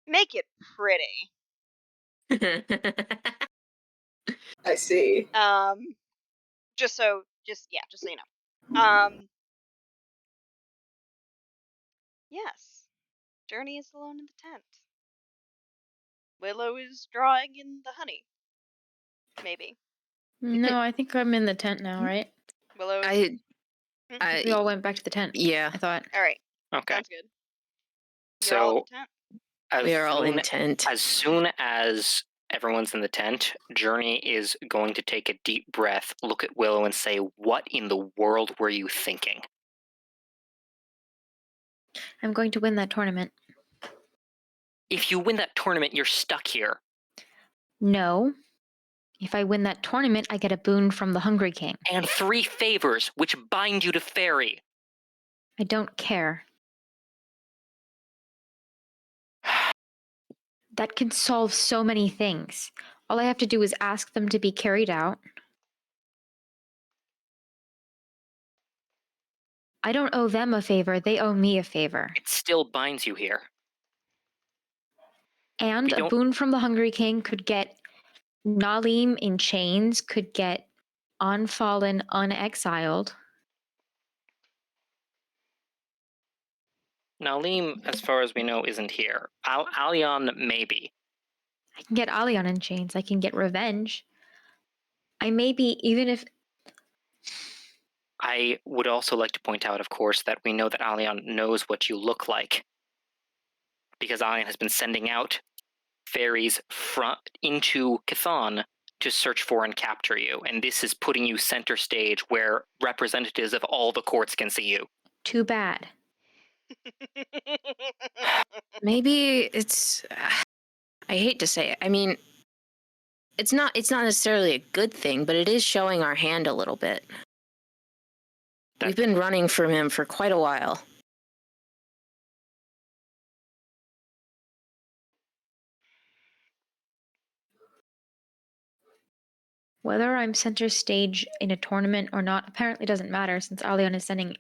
make it pretty. I see. Just so you know. Yes. Journey is alone in the tent. Willow is drawing in the honey. Maybe. No, I think I'm in the tent now, right? Willow. We all went back to the tent. Yeah. I thought. All right. Okay. Sounds good. You're all in the tent. We are all in tent. As soon as everyone's in the tent, Journey is going to take a deep breath, look at Willow, and say, "What in the world were you thinking?" I'm going to win that tournament. If you win that tournament, you're stuck here. No. If I win that tournament, I get a boon from the Hungry King. And 3 favors, which bind you to Fairy. I don't care. That can solve so many things. All I have to do is ask them to be carried out. I don't owe them a favor, they owe me a favor. It still binds you here. And a boon from the Hungry King could get Nalim in chains, could get Unfallen unexiled. Nalim, as far as we know, isn't here. Alion, maybe. I can get Alion in chains. I can get revenge. I may be, even if... I would also like to point out, of course, that we know that Alion knows what you look like. Because Alion has been sending out fairies into Chthon to search for and capture you. And this is putting you center stage where representatives of all the courts can see you. Too bad. Maybe it's... I hate to say it. I mean, it's not necessarily a good thing, but it is showing our hand a little bit. We've been running from him for quite a while. Whether I'm center stage in a tournament or not apparently doesn't matter, since Alion is sending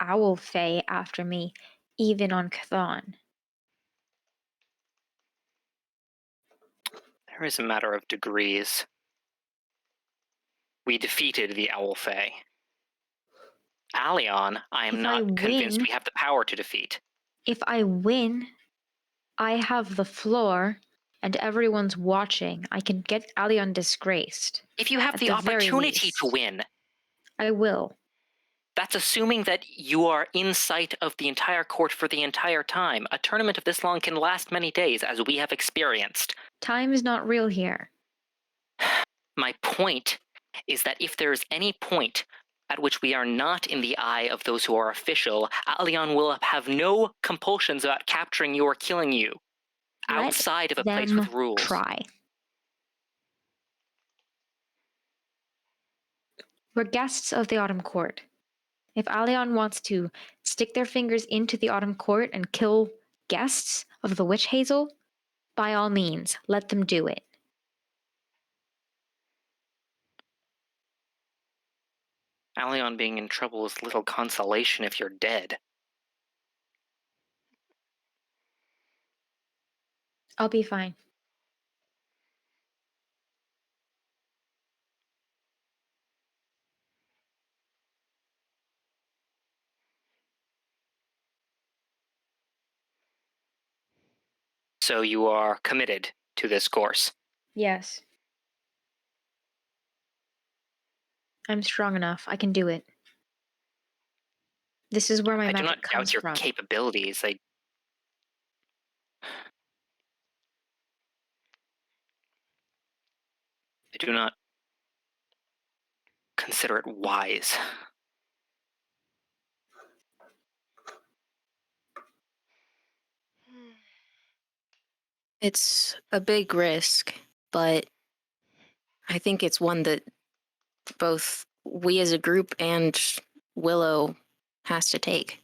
Owl Fae after me, even on Chthon. There is a matter of degrees. We defeated the Owl Fae. Alion, I am If not I convinced win- we have the power to defeat. If I win, I have the floor and everyone's watching. I can get Alion disgraced. If you have At the the very opportunity least. to win, I will. that's assuming that you are in sight of the entire court for the entire time. A tournament of this long can last many days, as we have experienced. Time is not real here. My point is that if there is any point at which we are not in the eye of those who are official, Alion will have no compulsions about capturing you or killing you Let outside of a place them with rules. try. We're guests of the Autumn Court. If Alion wants to stick their fingers into the Autumn Court and kill guests of the Witch Hazel, by all means, let them do it. Alion being in trouble is little consolation if you're dead. I'll be fine. So you are committed to this course. Yes. I'm strong enough. I can do it. This is where my I do magic not comes doubt your from. capabilities. I do not consider it wise. It's a big risk, but I think it's one that both we as a group and Willow has to take.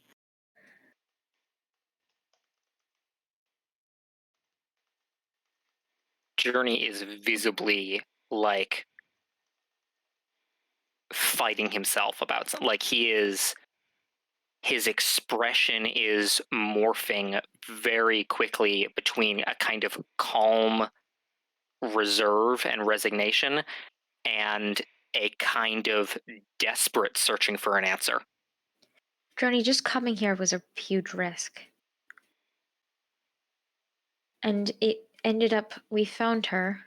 Journey is visibly like fighting himself about something. Like his expression is morphing very quickly between a kind of calm reserve and resignation and a kind of desperate searching for an answer. Journey, just coming here was a huge risk. And it ended up, we found her.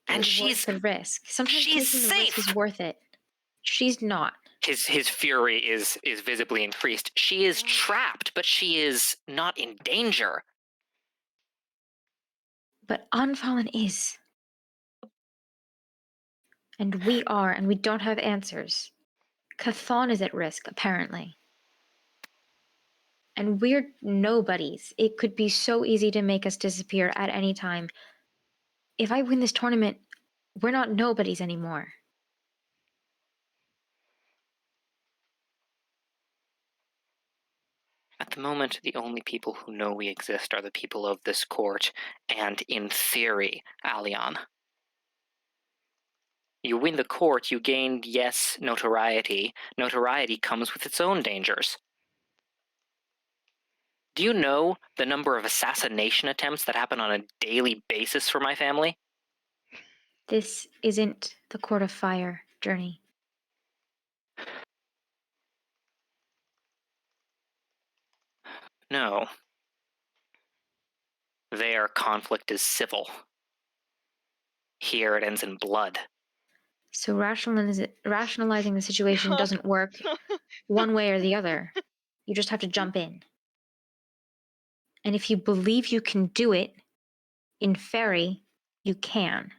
It And was she's worth the risk. Sometimes she's taking the risk safe. is worth it. She's not. His fury is visibly increased. She is trapped, but she is not in danger. But Unfallen is. And we are, and we don't have answers. Chthon is at risk, apparently. And we're nobodies. It could be so easy to make us disappear at any time. If I win this tournament, we're not nobodies anymore. At the moment, the only people who know we exist are the people of this court, and in theory, Alion. You win the court, you gain, yes, notoriety. Notoriety comes with its own dangers. Do you know the number of assassination attempts that happen on a daily basis for my family? This isn't the Court of Fire, Journey. No. There, conflict is civil. Here, it ends in blood. So rationalizing the situation doesn't work one way or the other. You just have to jump in. And if you believe you can do it, in Fairy, you can.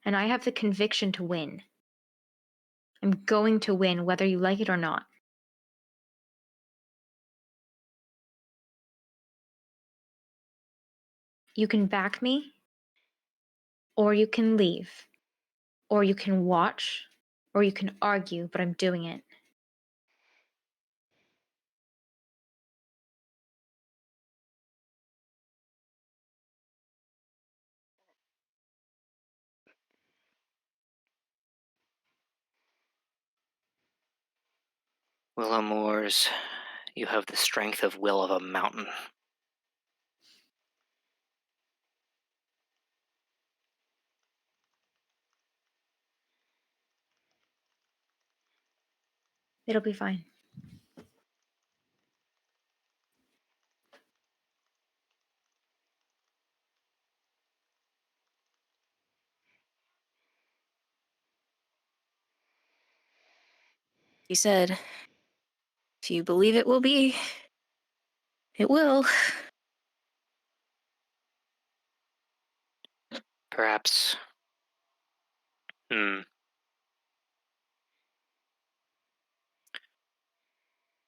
And I have the conviction to win. I'm going to win whether you like it or not. You can back me, or you can leave, or you can watch, or you can argue, but I'm doing it. Willow Moors, you have the strength of will of a mountain. It'll be fine. You said, if you believe it will be, it will. Perhaps.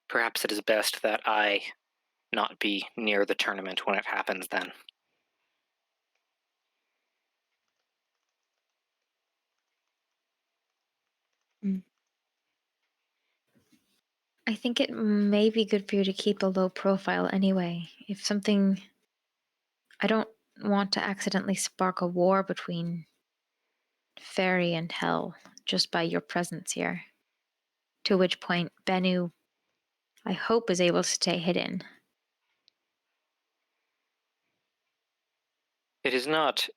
Perhaps it is best that I not be near the tournament when it happens then. I think it may be good for you to keep a low profile anyway. If something. I don't want to accidentally spark a war between Fairy and Hell just by your presence here. To which point, Bennu, I hope, is able to stay hidden. It is not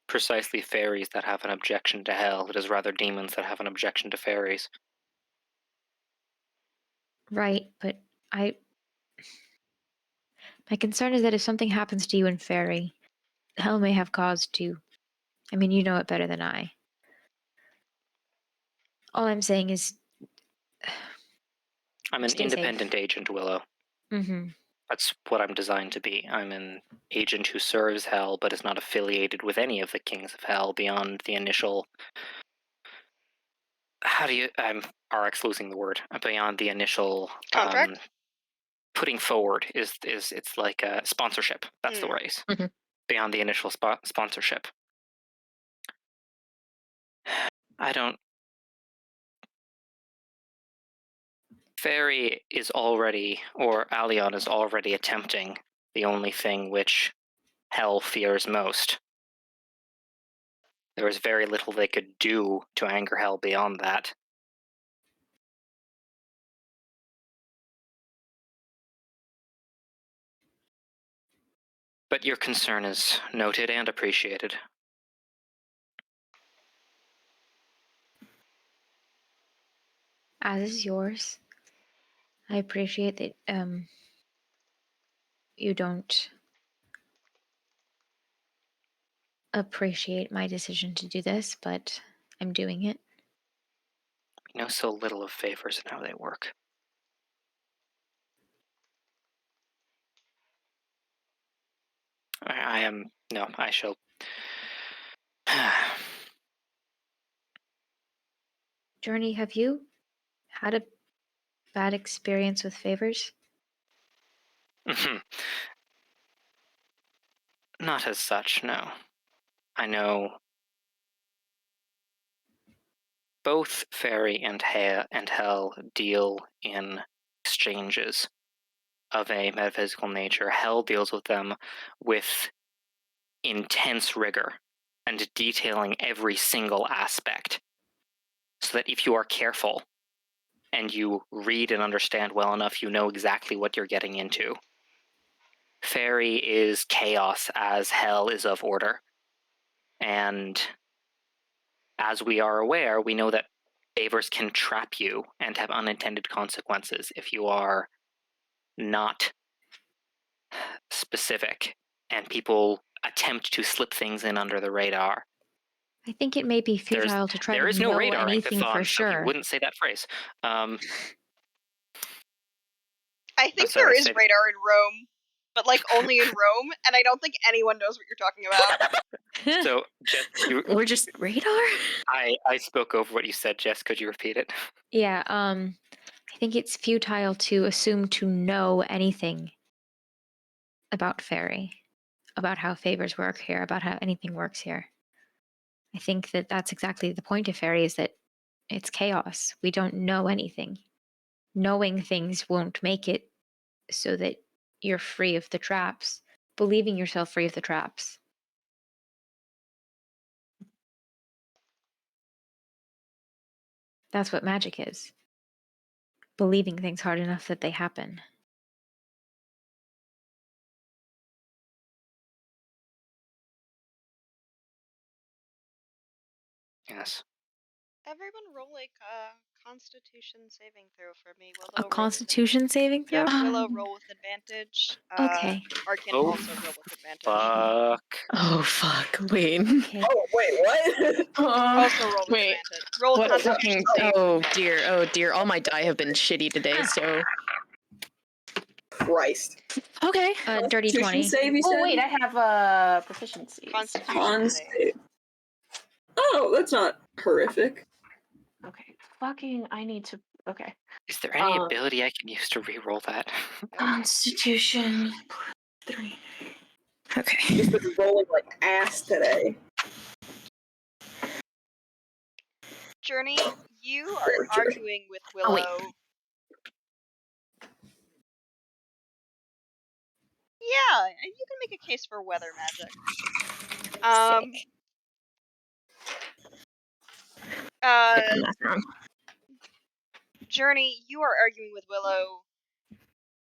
precisely fairies that have an objection to hell. It is rather demons that have an objection to fairies. Right, but my concern is that if something happens to you and Fairy, Hell may have cause to. I mean, you know it better than I. All I'm saying is. I'm an Stay independent safe. agent, Willow. Mm-hmm. That's what I'm designed to be. I'm an agent who serves Hell, but is not affiliated with any of the kings of Hell beyond the initial. I'm RX losing the word. Beyond the initial Contract? putting forward is it's like a sponsorship. That's the phrase. Mhm. Beyond the initial sponsorship. I don't. Fairy is already, or Alion is already attempting the only thing which Hell fears most. There is very little they could do to anger Hell beyond that. But your concern is noted and appreciated. As is yours. I appreciate that you don't appreciate my decision to do this, but I'm doing it. We know so little of favors and how they work. I shall. Journey, have you had a bad experience with favors? Not as such, no. I know both Fairy and Hell deal in exchanges of a metaphysical nature. Hell deals with them with intense rigor and detailing every single aspect, so that if you are careful and you read and understand well enough, you know exactly what you're getting into. Fairy is chaos as Hell is of order. And as we are aware, we know that favors can trap you and have unintended consequences if you are not specific, and people attempt to slip things in under the radar. I think it may be futile to try There to is no know radar in anything for Chthon, so you sure. wouldn't say that phrase. I think sorry, there is say- radar in Rome, but like only in Rome, and I don't think anyone knows what you're talking about. So, Jess, We're just radar? I spoke over what you said, Jess. Could you repeat it? Yeah, I think it's futile to assume to know anything about Fairy, about how favors work here, about how anything works here. I think that that's exactly the point of fairy, is that it's chaos. We don't know anything. Knowing things won't make it so that you're free of the traps. Believing yourself free of the traps. That's what magic is. Believing things hard enough that they happen. Yes. Everyone roll like a Constitution saving throw for me. Willow A roll with Constitution saving throw? Yep, Willow roll with advantage. Okay. Arkin Oh, also roll with advantage. Fuck. Oh fuck! Wait. Okay. Oh, wait, what? Also roll with wait. advantage. Roll a What Constitution fucking? save. Oh dear! Oh dear! All my die have been shitty today. So Christ. okay. Dirty Constitution 20. save, you said? Oh wait, I have proficiency. Constitution Con save. save. Oh, that's not horrific. Okay. Fucking, I need to. Okay. Is there any Um, ability I can use to re-roll that? Constitution 3. Okay. Just been rolling like ass today. Journey, you Poor are Journey. arguing with Oh, wait. Willow. Yeah, you can make a case for weather magic. Sick. I'm not wrong. Journey, you are arguing with Willow,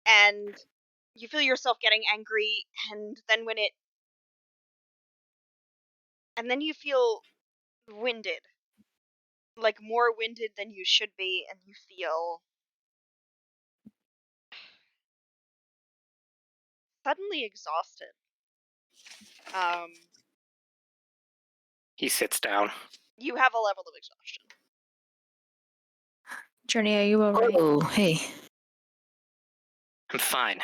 and you feel yourself getting angry, and then you feel winded. Like more winded than you should be, and you feel suddenly exhausted. He sits down. You have a level of exhaustion. Journey, are you alright? Oh, hey. I'm fine.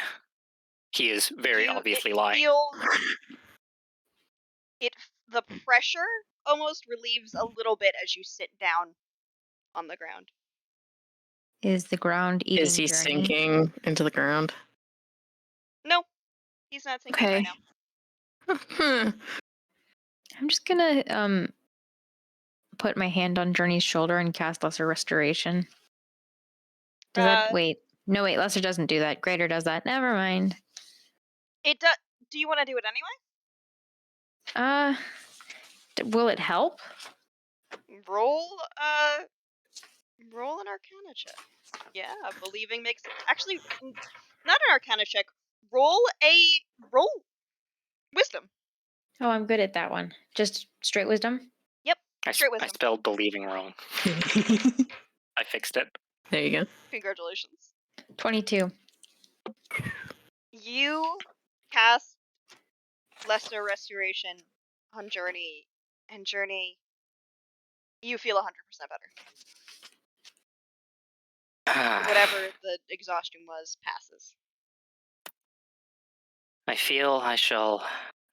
He is very obviously it lying. The pressure almost relieves a little bit as you sit down on the ground. Is the ground eating Is he Journey? sinking into the ground? No, he's not sinking right now. I'm just gonna put my hand on Journey's shoulder and cast Lesser Restoration. Does that wait? No, wait. Lesser doesn't do that. Greater does that. Never mind. It does. Do you want to do it anyway? Will it help? Roll an Arcana check. Yeah, believing makes actually not an Arcana check. Roll Wisdom. Oh, I'm good at that one. Just straight wisdom. Yep, I straight wisdom. spelled believing wrong. I fixed it. There you go. Congratulations. 22. You cast Lesser Restoration on Journey, and Journey, you feel 100% better. Whatever the exhaustion was passes. I feel I shall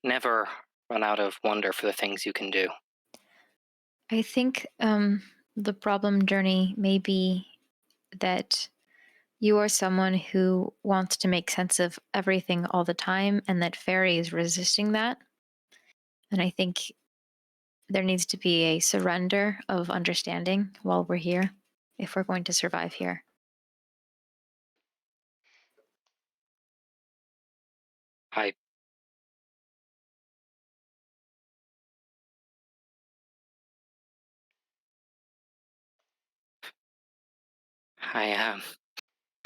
never run out of wonder for the things you can do. I think the problem, Journey, may be that you are someone who wants to make sense of everything all the time, and that Fairy is resisting that. And I think there needs to be a surrender of understanding while we're here, if we're going to survive here.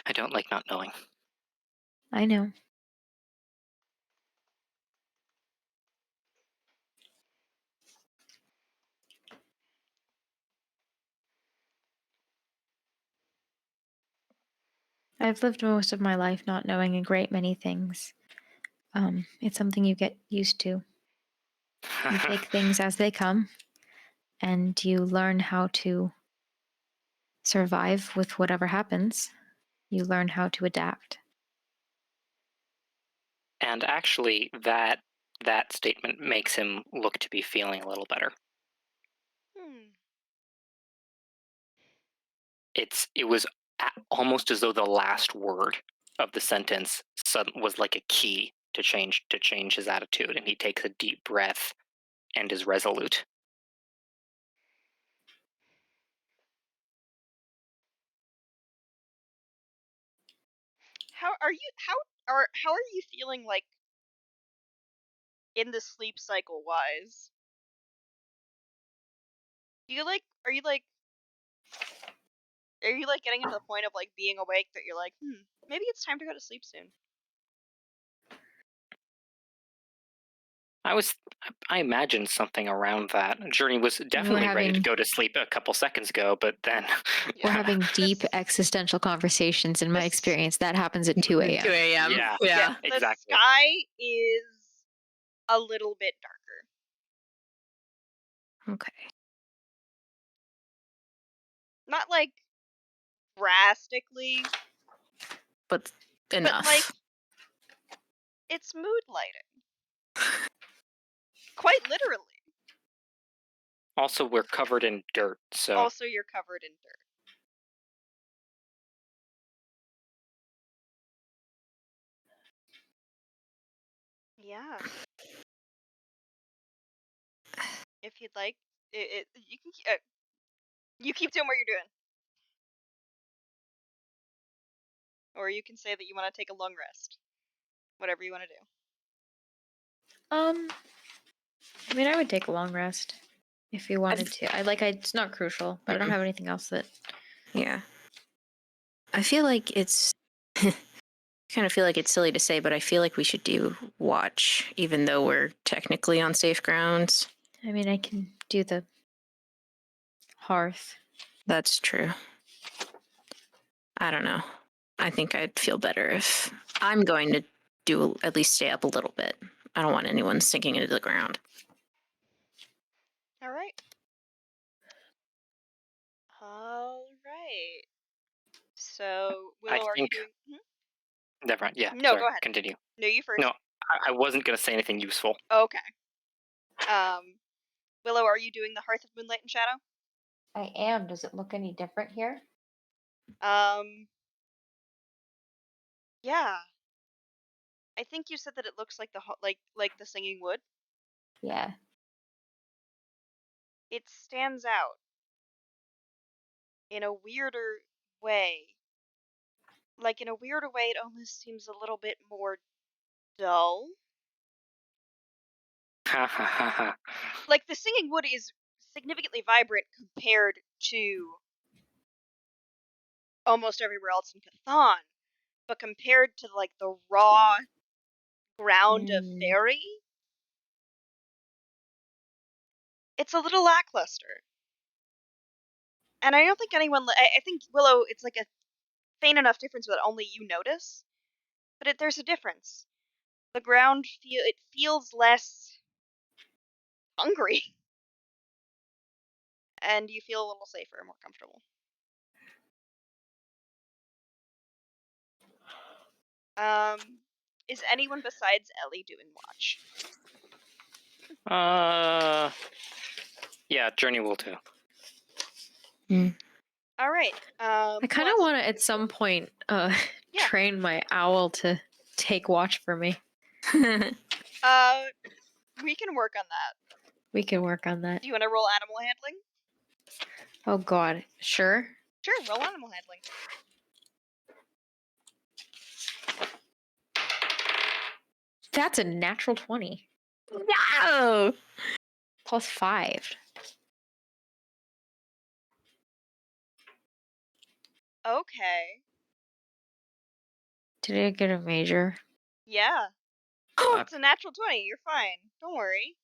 I don't like not knowing. I know. I've lived most of my life not knowing a great many things. It's something you get used to. You take things as they come, and you learn how to survive with whatever happens. You learn how to adapt. And actually, that statement makes him look to be feeling a little better. It was almost as though the last word of the sentence was like a key to change his attitude, and he takes a deep breath and is resolute. How are you feeling, like, in the sleep cycle wise? Are you getting into the point of, like, being awake that you're like, maybe it's time to go to sleep soon? I imagined something around that. Journey was definitely ready to having- go to sleep a couple seconds ago, but then We're having deep This- existential conversations. In my this- experience, that happens at 2 a.m. 2 a.m. Yeah. The Exactly. sky is a little bit darker. Okay. Not, like, drastically, But enough. but, like, it's mood lighting. Quite literally. Also, we're covered in dirt, so Also, you're covered in dirt. Yeah. If you'd like, you can you keep doing what you're doing, or you can say that you want to take a long rest. Whatever you want to do. I mean, I would take a long rest if you wanted to. It's not crucial, but I don't have anything else that. Yeah. I feel like it's kind of feel like it's silly to say, but I feel like we should do watch, even though we're technically on safe grounds. I mean, I can do the hearth. That's true. I don't know. I think I'd feel better if I'm going to at least stay up a little bit. I don't want anyone sinking into the ground. All right. All right. So, Willow, are you think- doing? never mind. Yeah. No, sorry, go ahead. Continue. No, you first. No, I wasn't going to say anything useful. Okay. Willow, are you doing the Hearth of Moonlight and Shadow? I am. Does it look any different here? Yeah. I think you said that it looks like like the Singing Wood. Yeah. It stands out in a weirder way. Like, in a weirder way, it almost seems a little bit more dull. Ha ha ha ha. Like, the Singing Wood is significantly vibrant compared to almost everywhere else in Chthon, but compared to, like, the raw ground of Fairy, it's a little lackluster. And I don't think anyone. I think Willow, it's like a faint enough difference that only you notice, but there's a difference. The ground feels less hungry, and you feel a little safer and more comfortable. Is anyone besides Ellie doing watch? Yeah, Journey will too. All right. I kind of want to, at some point, train my owl to take watch for me. We can work on that. We can work on that. Do you want to roll animal handling? Oh God, sure. Sure, roll animal handling. That's a natural 20. No! Plus 5. Okay. Did I get a major? Yeah. It's a natural 20. You're fine. Don't worry.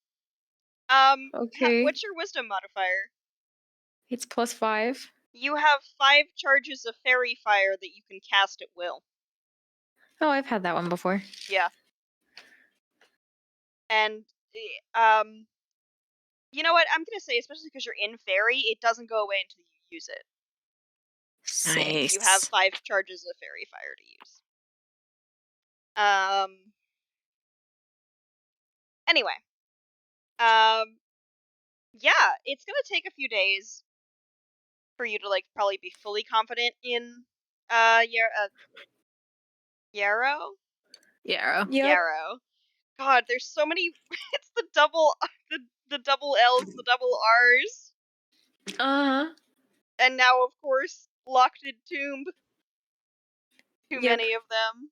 Okay. What's your wisdom modifier? It's plus 5. You have 5 charges of fairy fire that you can cast at will. Oh, I've had that one before. Yeah. And you know what? I'm gonna say, especially because you're in fairy, it doesn't go away until you use it. Nice. You have 5 charges of fairy fire to use. Anyway. Yeah, it's gonna take a few days for you to, like, probably be fully confident in Yarrow? Yeah. Yarrow. God, there's so many. It's the double the double L's, the double R's, Uh-huh. and now of course Locked Tomb. Too Yep. many of them.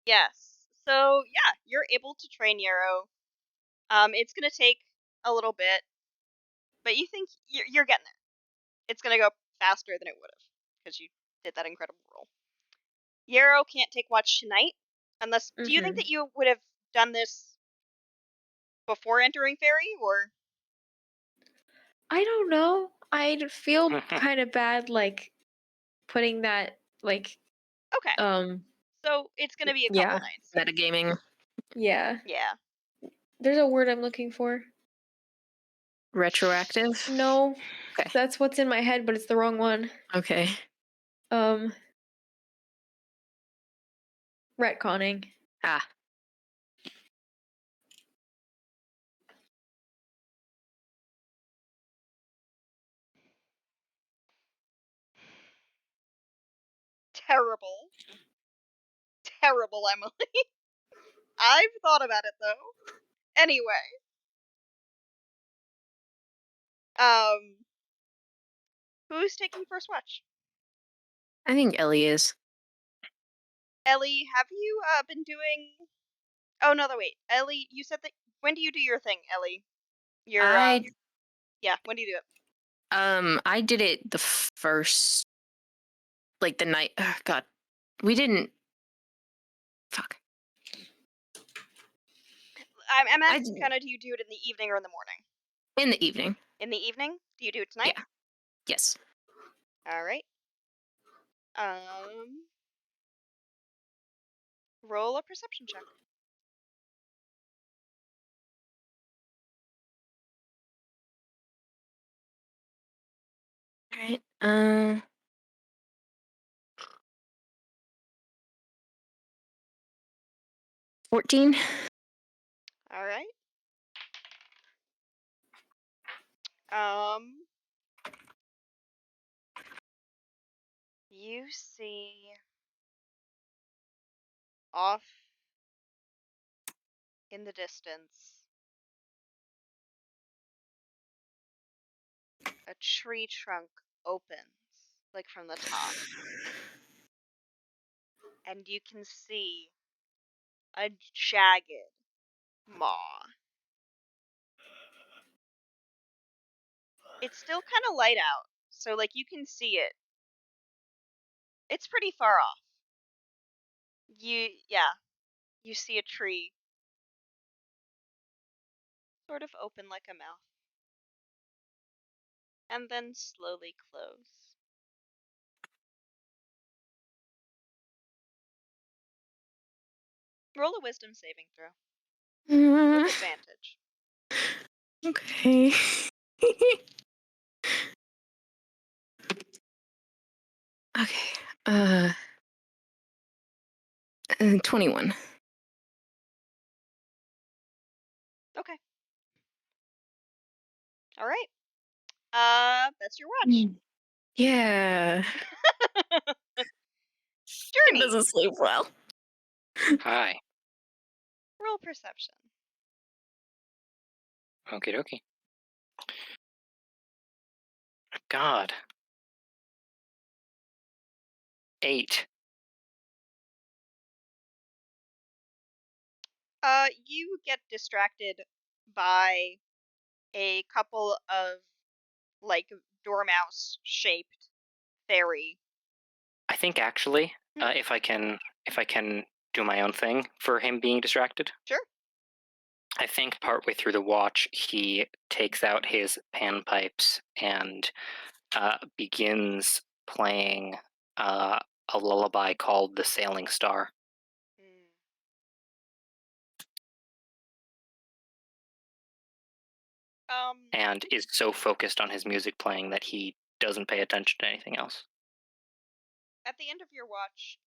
Yes. So yeah, you're able to train Yarrow. It's gonna take a little bit, but you think you're getting there. It's gonna go faster than it would have because you did that incredible roll. Yarrow can't take watch tonight, unless. Do you think Mhm. that you would have done this before entering Fairy, or? I don't know. I'd feel kind of bad, like putting that, like, Okay, so it's gonna be a couple yeah, nights. metagaming. Yeah. Yeah. There's a word I'm looking for. Retroactive. No, Okay. that's what's in my head, but it's the wrong one. Okay. Retconning. Ah. Terrible. Terrible, Emily. I've thought about it though. Anyway. Who's taking first watch? I think Ellie is. Ellie, have you been doing? Oh no, wait. Ellie, you said that. When do you do your thing, Ellie? Your yeah. When do you do it? I did it the first, like the night. God, we didn't. Fuck. I'm asking kind of, do you do it in the evening or in the morning? In the evening. In the evening? Do you do it tonight? Yeah. Yes. All right. Roll a perception check. All right. 14. All right. You see off in the distance a tree trunk opens, like from the top, and you can see a jagged maw. It's still kind of light out, so like you can see it. It's pretty far off. You see a tree sort of open like a mouth, and then slowly close. Roll a wisdom saving throw with advantage. Okay. Okay. 21. Okay. All right. That's your watch. Yeah. It Journey. doesn't sleep well. Hi. Roll perception. Okie dokie. God. 8. You get distracted by a couple of like dormouse shaped fairy. I think actually, if I can do my own thing for him being distracted. Sure. I think partway through the watch, he takes out his panpipes and begins playing a lullaby called "The Sailing Star," and is so focused on his music playing that he doesn't pay attention to anything else. At the end of your watch,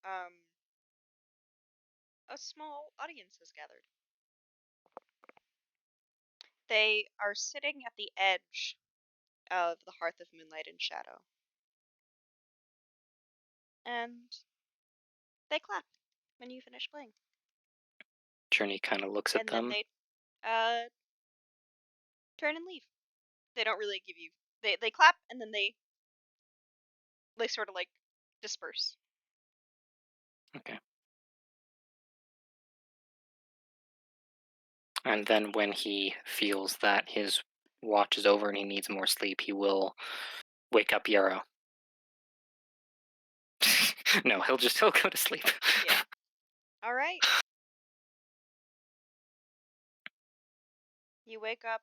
a small audience has gathered. They are sitting at the edge of the hearth of moonlight and shadow. And they clap when you finish playing. Journey kind of looks at And then them. they turn and leave. They don't really give you they clap and then they they sort of like disperse. Okay. And then when he feels that his watch is over and he needs more sleep, he will wake up Yarrow. No, he'll go to sleep. Yeah. All right. You wake up.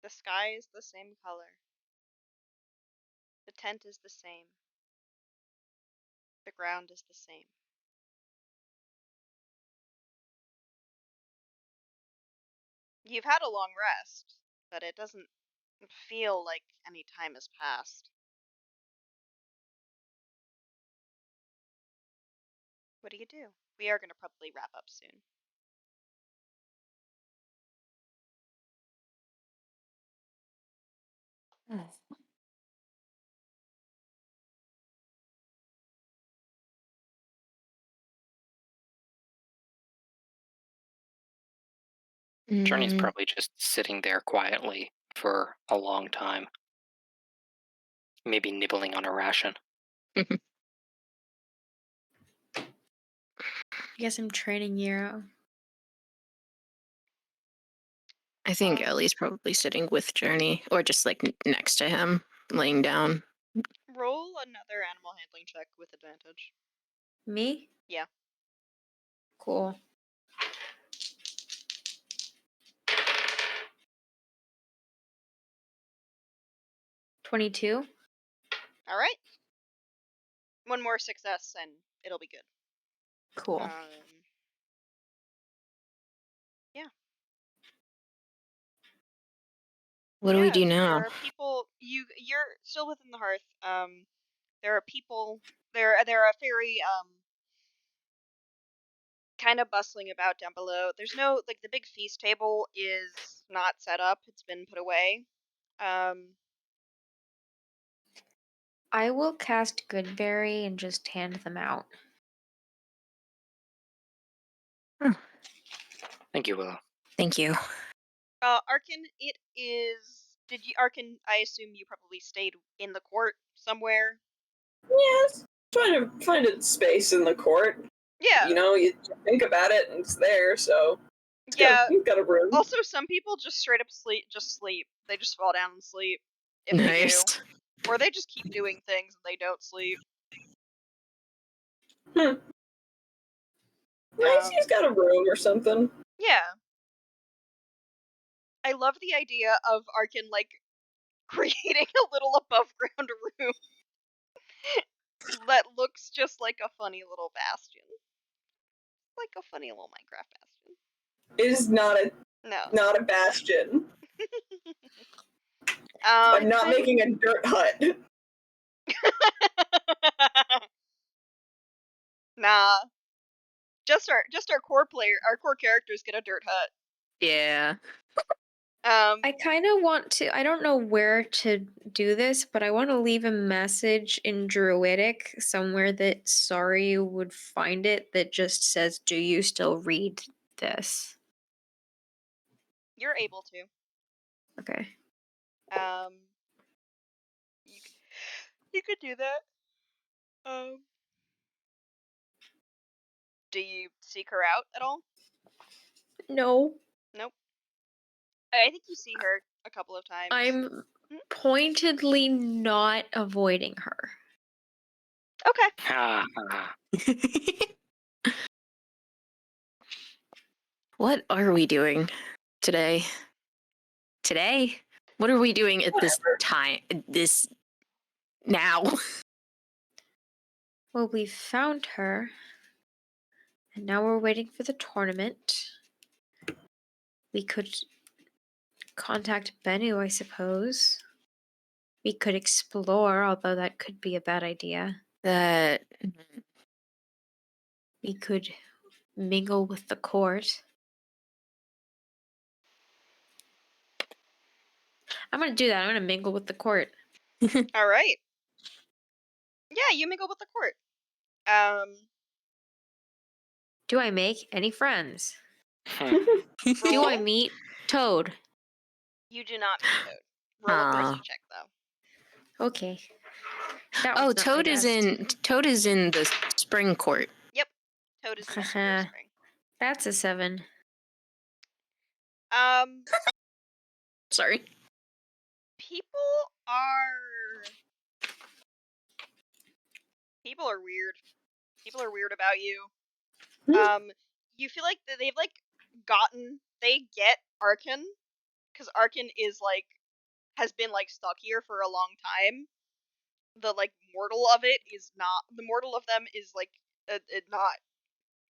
The sky is the same color. The tent is the same. The ground is the same. You've had a long rest, but it doesn't feel like any time has passed. What do you do? We are going to probably wrap up soon. Journey's Mm, probably just sitting there quietly for a long time. Maybe nibbling on a ration. I guess I'm training Yarrow. I think Ellie's probably sitting with Journey, or just like next to him, laying down. Roll another animal handling check with advantage. Me? Yeah. Cool. $22. All right. One more success and it'll be good. Cool. Yeah. What do we do So now? there are people. You're still within the hearth. There are people. There are very kind of bustling about down below. There's no like the big feast table is not set up. It's been put away. I will cast Goodberry and just hand them out. Thank you, Willow. Thank you. Arkin, it is. Did you Arkin? I assume you probably stayed in the court somewhere. Yes. Trying to find a space in the court. Yeah. You know, you think about it and it's there, so Yeah. you've got a room. Also, some people just straight up sleep. Just sleep. They just fall down and sleep if they do, Nice. or they just keep doing things and they don't sleep. Nice, he's got a room or something. Yeah. I love the idea of Arkin like creating a little above ground room that looks just like a funny little bastion. Like a funny little Minecraft bastion. It is not No. a bastion. I'm not making a dirt hut. Nah. Just our core characters get a dirt hut. Yeah. I kind of want to. I don't know where to do this, but I want to leave a message in Druidic somewhere that Sorry would find it that just says, "Do you still read this?" You're able to. Okay. You could do that. Do you seek her out at all? No. Nope. I think you see her a couple of times. I'm pointedly not avoiding her. Okay. Ha ha. What are we doing today? Today? What are we doing at this time? This now? Well, we found her, and now we're waiting for the tournament. We could contact Bennu, I suppose. We could explore, although that could be a bad idea. That We could mingle with the court. I'm gonna do that. I'm gonna mingle with the court. All right. Yeah, you mingle with the court. Do I make any friends? Hmm. Do I Roll. meet Toad? You do not meet Toad. Roll a charisma check though. Okay. That Oh, was not my best. Toad is in the spring court. Toad is in the Spruce Spring. That's a 7. Sorry. People are weird. People are weird about you. You feel like they've like they get Arkin, because Arkin is like has been like stuck here for a long time. The like mortal of it is not. The mortal of them is like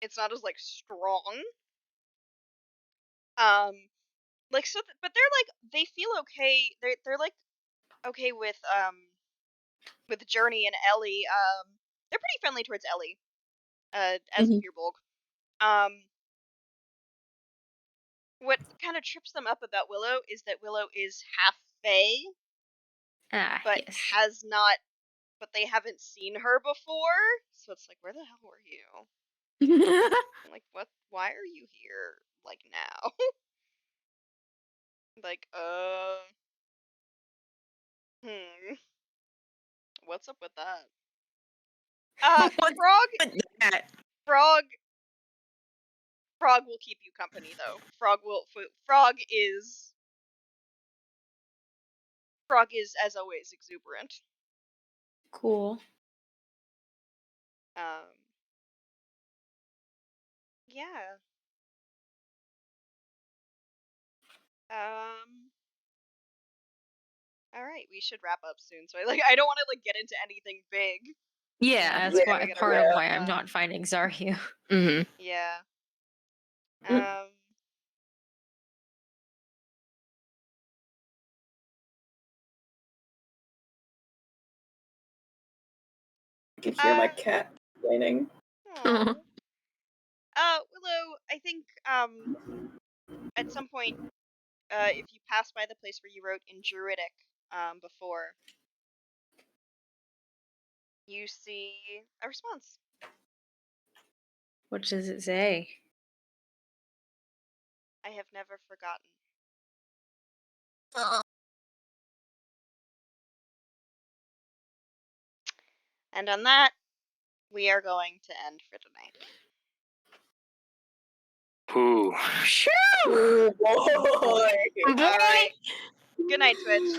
it's not as like strong. Like so, but they're like they feel okay. They're like okay with Journey and Ellie. They're pretty friendly towards Ellie. As a Firbolg. What kind of trips them up about Willow is that Willow is half Fae, but Yes. but they haven't seen her before. So it's like, where the hell were you? I'm like, what? Why are you here? Like now? Like, what's up with that? What's Frog. with that? Frog will keep you company though. Frog is as always exuberant. Cool. Yeah. All right, we should wrap up soon. So I don't want to like get into anything big. Yeah. That's Yeah, why we gotta part wrap of up. why I'm not finding Zaryu. Mm-hmm. Yeah. I can hear my cat complaining. Willow, I think at some point, if you pass by the place where you wrote in Druidic before, you see a response. What does it say? I have never forgotten. And on that, we are going to end for tonight. Ooh. Oh boy! All right. Good night, Twitch.